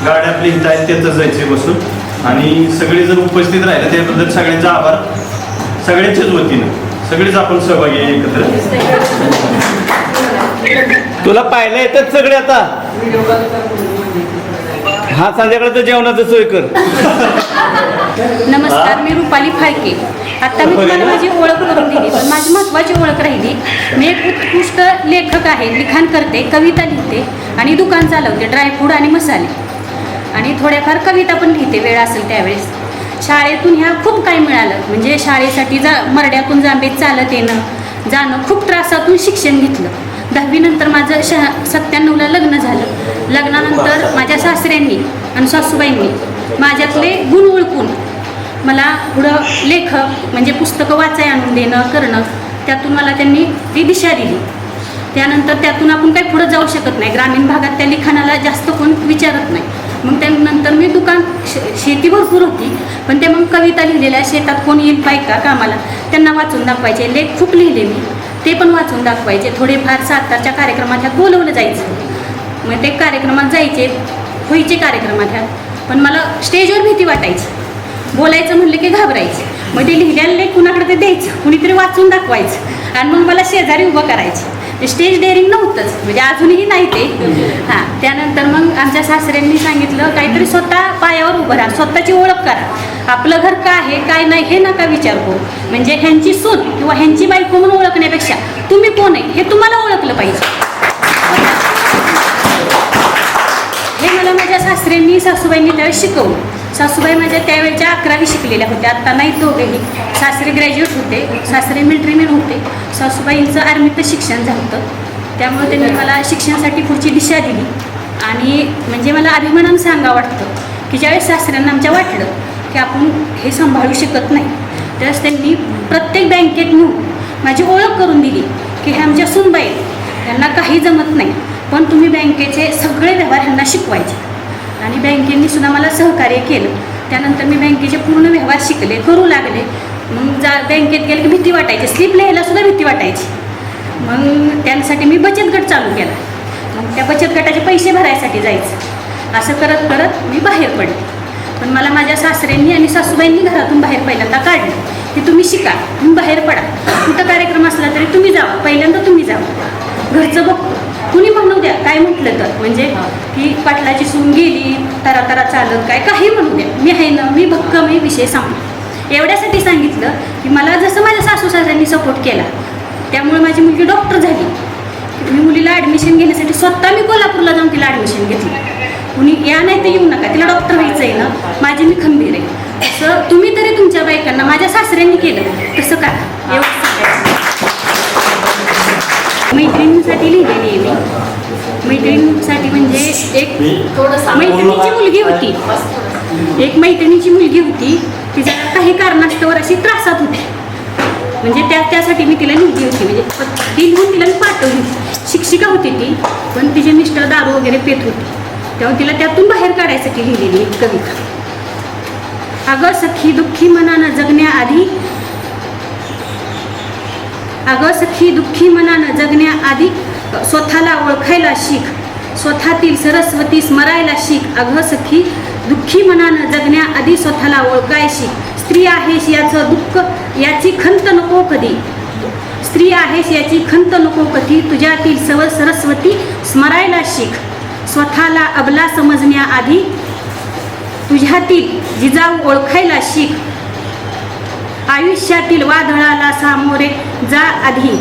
गाड्या आपली इथं आहेत त्यातच जायचे बसून. आणि सगळेजण उपस्थित राहिले त्याबद्दल सगळ्यांचा आभार. सगळ्यांच्याच वतीनं सगळेच आपण सहभागी आहे एकत्र. तुला पाहिलं येतात सगळे आता. हा संध्याकाळचं जेवणाचं सोय कर. नमस्कार, मी रुपाली फाळके. आता मी तुम्हाला माझी ओळख करून दिली, पण माझी महत्त्वाची ओळख राहिली. मी एक उत्कृष्ट लेखक आहे, लिखाण करते, कविता लिहिते आणि दुकान चालवते, ड्रायफ्रूट आणि मसाले. आणि थोड्याफार कविता पण लिहिते वेळ असेल त्यावेळेस. शाळेतून ह्या खूप काही मिळालं. म्हणजे शाळेसाठी मरड्यातून जांभेत चालत येणं जाणं, खूप त्रासातून शिक्षण घेतलं. 10वी नंतर माझं 97ला लग्न झालं. लग्नानंतर माझ्या सासऱ्यांनी आणि सासूबाईंनी माझ्यातले गुण ओळखून मला पुढं लेखक म्हणजे पुस्तकं वाचाय आणून देणं करणं, त्यातून मला त्यांनी ती दिशा दिली. त्यानंतर त्यातून आपण काही पुढं जाऊ शकत नाही. ग्रामीण भागात त्या लिखाणाला जास्त कोण विचारत नाही. मग त्यानंतर मी दुकान शेती भरपूर होती, पण ते मग कविता लिहिलेल्या, शेतात कोण येईल बायका कामाला त्यांना वाचून दाखवायचे. लेख खूप लिहिले मी, ते पण वाचून दाखवायचे. थोडेफार सातारच्या कार्यक्रमात ह्यात बोलवलं जायचं. मग ते कार्यक्रमात जायचे, व्हायचे कार्यक्रमात ह्यात. पण मला स्टेजवर भीती वाटायची. बोलायचं म्हणलं की घाबरायचं. मग ते लिहिलेलं लेख कुणाकडे ते द्यायचं, कुणीतरी वाचून दाखवायचं आणि मग मला शेजारी उभं करायचं. ते स्टेज डेअरिंग नव्हतंच, म्हणजे अजूनही नाही ते. हां, त्यानंतर मग आमच्या सासऱ्यांनी सांगितलं काहीतरी स्वतः पायावर उभं राहा, स्वतःची ओळख करा. आपलं घर काय आहे काय नाही हे नका विचार करू. म्हणजे ह्यांची सून किंवा ह्यांची बायको म्हणून ओळखण्यापेक्षा तुम्ही कोण आहे हे तुम्हाला ओळखलं पाहिजे. हे मला माझ्या सासऱ्यांनी सासूबाईंनी त्यावेळेस शिकवलं. सासूबाई माझ्या त्यावेळेच्या 11वी शिकलेल्या होत्या, आत्ता नाहीत दोघेही. सासरे ग्रॅज्युएट होते, सासरे मिलिटरीमॅन होते. सासूबाईंचं आर्मीतच शिक्षण झालं होतं, त्यामुळे त्यांनी मला शिक्षणासाठी पुढची दिशा दिली. आणि म्हणजे मला अभिमानानं सांगा वाटतं की ज्यावेळेस सासऱ्यांना आमच्या वाटलं की आपण हे सांभाळू शकत नाही, त्यावेळेस त्यांनी प्रत्येक बँकेत नेऊन माझी ओळख करून दिली की हे आमच्या सूनबाई आहेत, त्यांना काही जमत नाही, पण तुम्ही बँकेचे सगळे व्यवहार ह्यांना शिकवायचे. आणि बँकेने सुद्धा मला सहकार्य केलं. त्यानंतर मी बँकेचे पूर्ण व्यवहार शिकले, करू लागले. मग बँकेत गेले की भीती वाटायची, स्लिप लिहायला सुद्धा भीती वाटायची. मग त्यासाठी मी बचत गट चालू केला. मग त्या बचत गटाचे पैसे भरायसाठी जायचं. असं करत करत मी बाहेर पडले. पण मला माझ्या सासऱ्यांनी आणि सासूबाईंनी घरातून बाहेर पहिल्यांदा काढलं की तुम्ही शिका, तुम्ही बाहेर पडा, कुठं कार्यक्रम असला तरी तुम्ही जावा, पहिल्यांदा तुम्ही जावा, घरचं बघ, कुणी म्हणू द्या काय म्हटलं तर, म्हणजे की पाटलाची सून गेली तरा चालत काय काही म्हणू द्या, मी आहे ना, मी भक्कम हे विषय सांगतो. एवढ्यासाठी सांगितलं की मला जसं माझ्या सासू सासऱ्यांनी सपोर्ट केला, त्यामुळे माझी मुलगी डॉक्टर झाली. मी मुलीला ॲडमिशन घेण्यासाठी स्वतः मी कोल्हापूरला जाऊन तिला ॲडमिशन घेतली. कुणी या नाही तर येऊ नका, तिला डॉक्टर व्हायचं आहे ना, माझी मी खंबीर आहे. असं तुम्ही तरी तुमच्या बायकांना माझ्या सासऱ्यांनी केलं तसं करा, एवढं सांगायचं. मैत्रिणींसाठी लिहिलेली आहे मी. मैत्रिणींसाठी म्हणजे एक मैत्रिणीची मुलगी होती, एक मैत्रिणीची मुलगी होती, तिच्या काही कारणास्तव अशी त्रासात होती. म्हणजे त्यासाठी मी तिला लिहिली होती, म्हणजे ती लिहून तिला मी पाठवली होती. शिक्षिका होती ती, पण तिचे मिस्टर दारू वगैरे पेत होती, तेव्हा तिला त्यातून बाहेर काढायसाठी लिहिलेली एक कविता. अगं सखी दुःखी मनानं जगण्याआधी, अगं सखी दुःखी मनानं जगण्याआधी स्वतःला ओळखायला शिक, स्वतःतील सरस्वती स्मरायला शिक. अगं सखी दुःखी मनानं जगण्याआधी स्वतःला ओळखाय शिक. स्त्री आहेस याचं दुःख याची खंत नको कधी, स्त्री आहेस याची खंत नको कधी, तुझ्यातील सरस्वती स्मरायला शिक. स्वतःला अबला समजण्याआधी तुझ्यातील जिजाऊ ओळखायला शिक. आयुष्यातील वादळाला सामोरे जा आधी,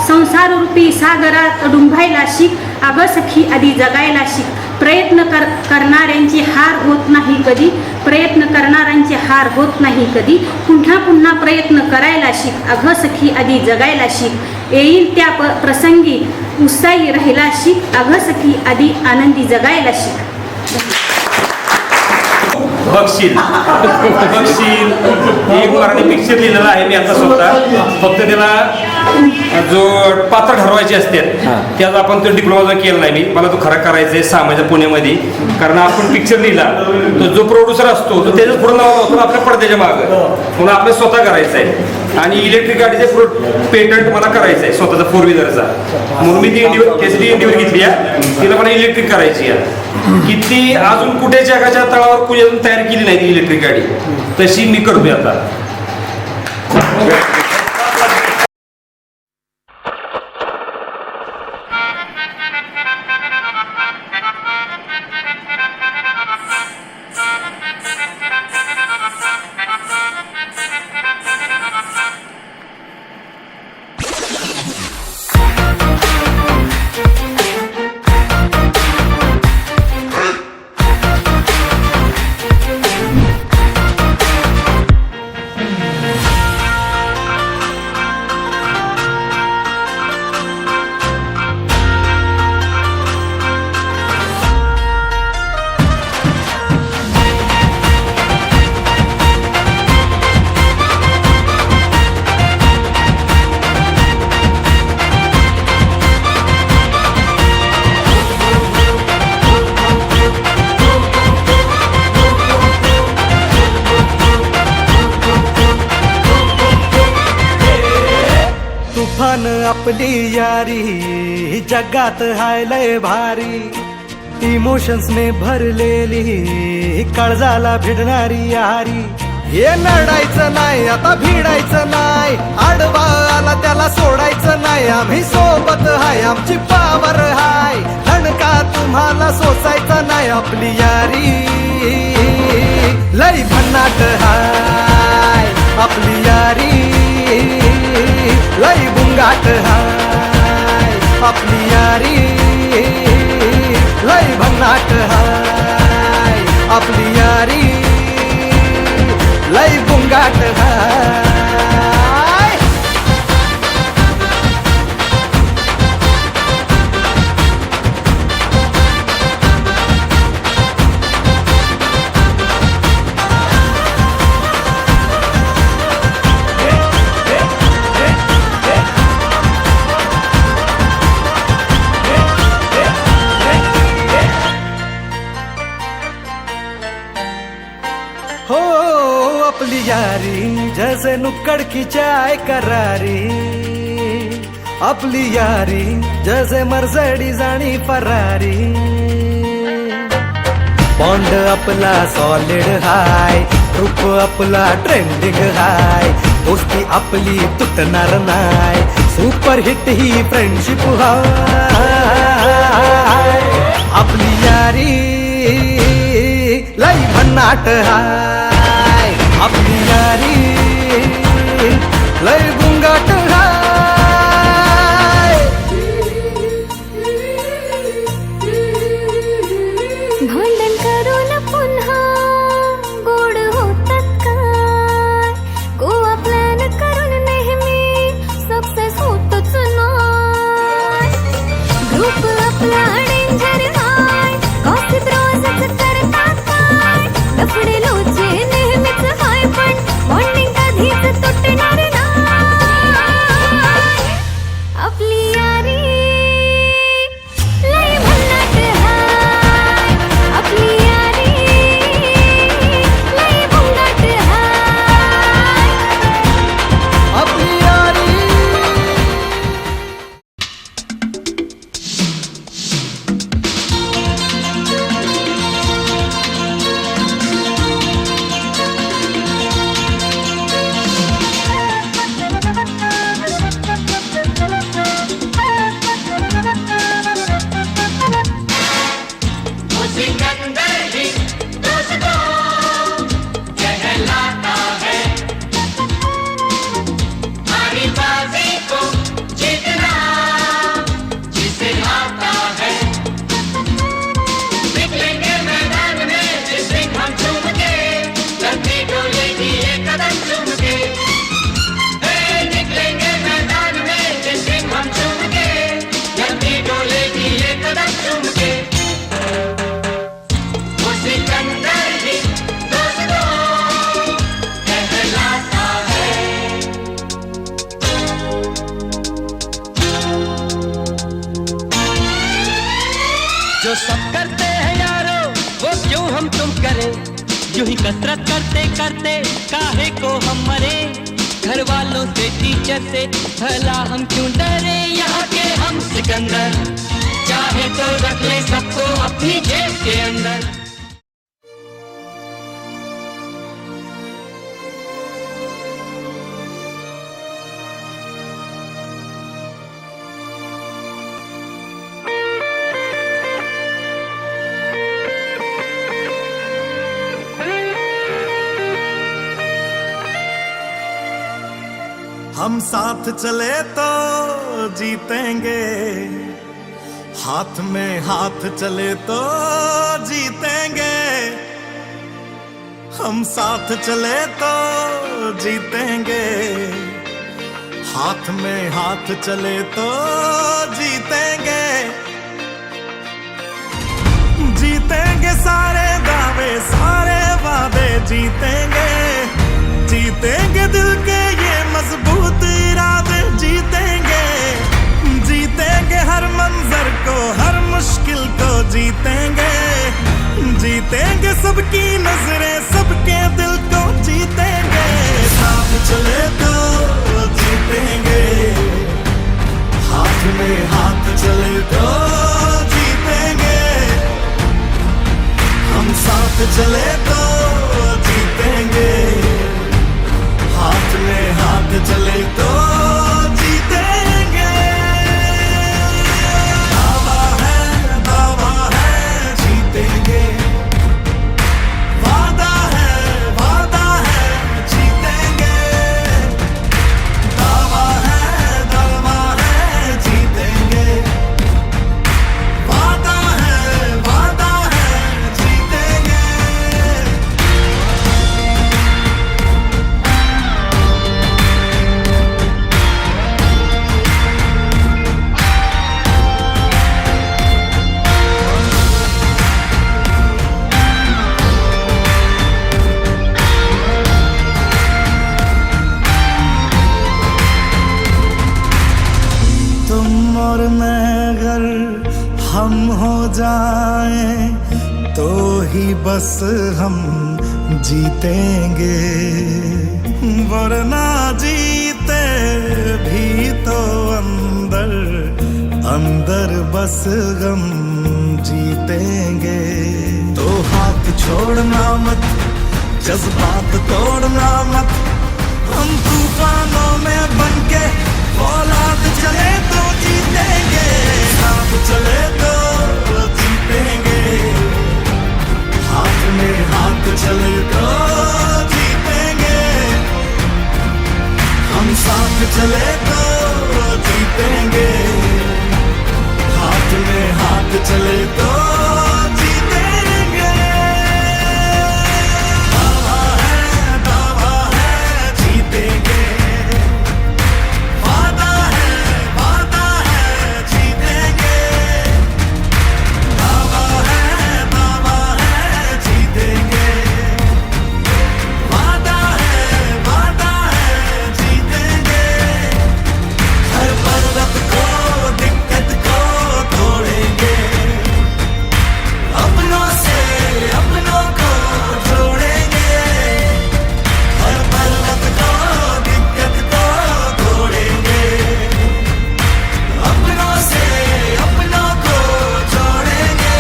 संसाररूपी सागरात डुंबायला शिक. अगं सखी आधी जगायला शिक. प्रयत्न करणाऱ्यांची हार होत नाही कधी, प्रयत्न करणाऱ्यांची हार होत नाही कधी, पुन्हा पुन्हा प्रयत्न करायला शिक. अगं सखी आधी जगायला शिक. येईल त्या प्रसंगी उत्साही राहायला शिक. अगं सखी आधी आनंदी जगायला शिक. बक्षील एक मराठी पिक्चर लिहिलेला आहे मी आता स्वतः. फक्त त्याला जो पात्र ठरवायचे असते त्याचा आपण तो डिप्लोमा केला नाही मी, मला तो खरा करायचा आहे सामाजिक पुण्यामध्ये. कारण आपण पिक्चर लिहिला तो जो प्रोड्युसर असतो तो त्याचं पूर्ण नाव होतं आपल्या पडद्याच्या मागं, म्हणून आपलं स्वतः करायचं आहे. आणि इलेक्ट्रिक गाडीचे पेटंट मला करायचं आहे स्वतःचा 4 व्हीलरचा, म्हणून मी ती त्याची इंडिव्हिज्युअल घेतली आहे. तिला मला इलेक्ट्रिक करायची आहे. किती अजून कुठे जगाच्या तळावर कुणी अजून तयार केली नाही ती इलेक्ट्रिक गाडी, तशी मी करतोय आता. आपली यारी जगात हाय लय भारी, इमोशन्सने भरलेली काळजाला भिडणारी यारी. हे नडायचं नाही आता भिडायचं नाही, आडवा आला त्याला सोडायचं नाही. आम्ही सोबत हाय आमची पावर हाय, धणका तुम्हाला सोसायचा नाही. आपली यारी लय भन्नाट हाय, आपली यारी लय बुंगाट हाय. आपली यारी लय भन्नाट हाय, आपली यारी लय बुंगाट हाय. हो आपली यारी जैसे नुक्कड़ की चाय करारी, आपली यारी जैसे मर्सिडीज आणि फरारी. बॉन्ड आपला सॉलिड हाय, रूप आपला ट्रेंडिंग हाय, दोस्ती आपली तुटणार नाय, सुपर हिट ही फ्रेंडशिप हाय. आपली यारी लई भन्नाट हाय, आपली यारी लई गुंगाट हाय. भांडण करून पुन्हा गोड होतात काय, गोवा प्लॅन करून नेहमी सक्सेस होतच नाही. ग्रुप आपला डेंजर हाय, गॉसिप रोजच करतात काय, लफडे लोचे नेहमीच हाय, पण बॉन्डिंग कधीच तुटणार नाही. आपली यारी लय भन्नाट हाय, आपली यारी लय भन्नाट हाय. आपली यारी जो सब करते हैं यारो वो क्यों हम तुम करें, यूं ही कसरत करते करते काहे को हम मरे. घर वालों से टीचर से भला हम क्यों डरे, यहाँ के हम सिकंदर चाहे तो रख ले सबको अपनी जेब के अंदर. हम साथ चले तो जीतेंगे, हाथ में हाथ चले तो जीतेंगे. हम साथ चले तो जीतेंगे, हाथ में हाथ चले तो जीतेंगे. जीतेंगे सारे दावे सारे वादे जीतेंगे, जीतेंगे दिल के ये मजबूत इरादे जीतेंगे. जीतेंगे हर मंजर को हर मुश्किल को जीतेंगे, जीतेंगे सबकी नजरें सबके दिल को जीतेंगे. साथ चले तो जीतेंगे, हाथ में हाथ चले तो जीतेंगे. हम साथ चले तो जीतेंगे, हाथ में हाथ चले तो जीतेंगे. दावा है जीतेंगे, वादा है जीतेंगे. दावा है जीतेंगे, वादा है जीतेंगे. तुम और मैं अगर हम हो जाएं तो ही बस हम जीतेंगे वरना जीते भी तो अंदर अंदर बस गम जीतेंगे। तो हाथ छोड़ना मत, जज्बात तोड़ना मत, हम तूफानों में बनके औलाद चले तो जीतेंगे, साथ चले तो जीतेंगे, हाथ में हाथ चले तो जीतेंगे, हम साथ चले तो जीतेंगे, हाथ में हाथ चले तो जीतेंगे। दावा है जीतेंगे, वादा है जीतेंगे, दावा है जीतेंगे, वादा है जीतेंगे। हर पर्वत को दिक्कत को तोड़ेंगे, अपनों से अपनों को जोड़ेंगे, हर पर्वत को दिक्कत को तोड़ेंगे, अपनों से अपनों को जोड़ेंगे।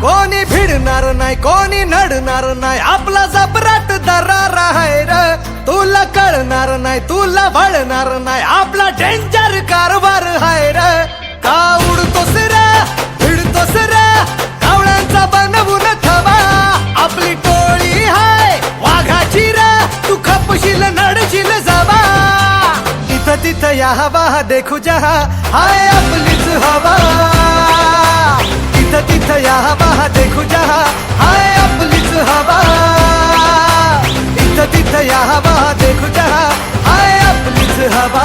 कोणी भिडणार नाही, कोणी नडणार नाही, आपला जबराट दरार आहे र, तुला कळणार नाही, तुला वळणार नाही, आपला डेंजर कारभार आहे र। का उडतोस रे, भिडतोस रे, कावळ्यांचा बनवून ठेवा, आपली टोळी हाय वाघाची रे, तू खपशील नडशील जबा, इथं तिथं या हवा देखू जहा, हाय आपलीच हवा, इथं तिथं या हवा देखू जहा, हाय आपलीच हवा, इथं तिथं या हवा देखू जहा, हाय आपलीच हवा।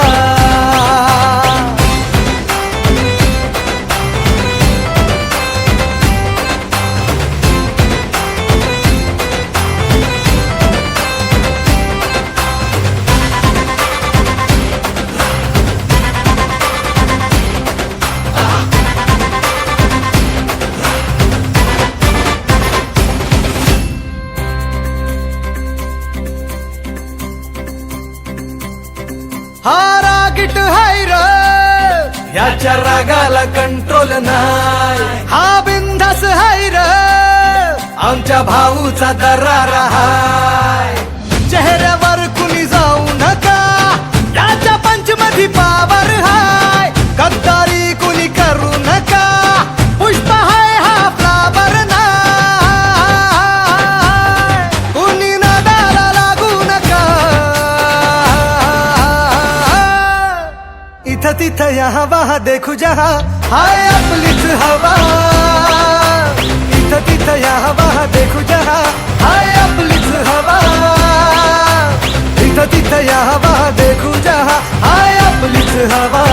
हा रागीट हाय र, याच्या रागाला कंट्रोल नाही, हा बिंदास हाय र, आमच्या भाऊचा दरार हाय, चेहऱ्यावर कुणी जाऊ नका, याच्या पंचमधी पावर हाय, गद्दारी कुणी करू नका, पुष्प हाय हा फ्लावर नाय, कुणी नादाला लागू नका, इथं तिथं या हवा देखू जहा, हाय आपलीच हवा, इथं तिथं या हवा देखू जहा, हाय आपलीच हवा, इथं तिथं या हवा देखू जहा, हाय आपलीच हवा।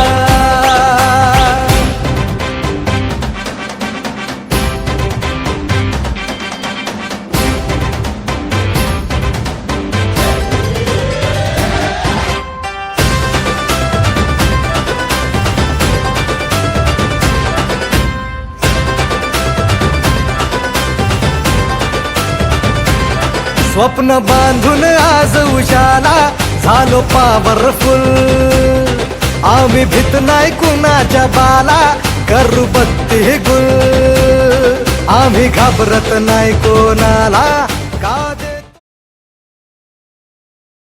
स्वप्न बांधून आज उशाला झालो पॉवरफुल, आम्ही भीत नाही कुणाच्या बाला, करू बत्ती गुल, आम्ही घाबरत नाही कोणाला,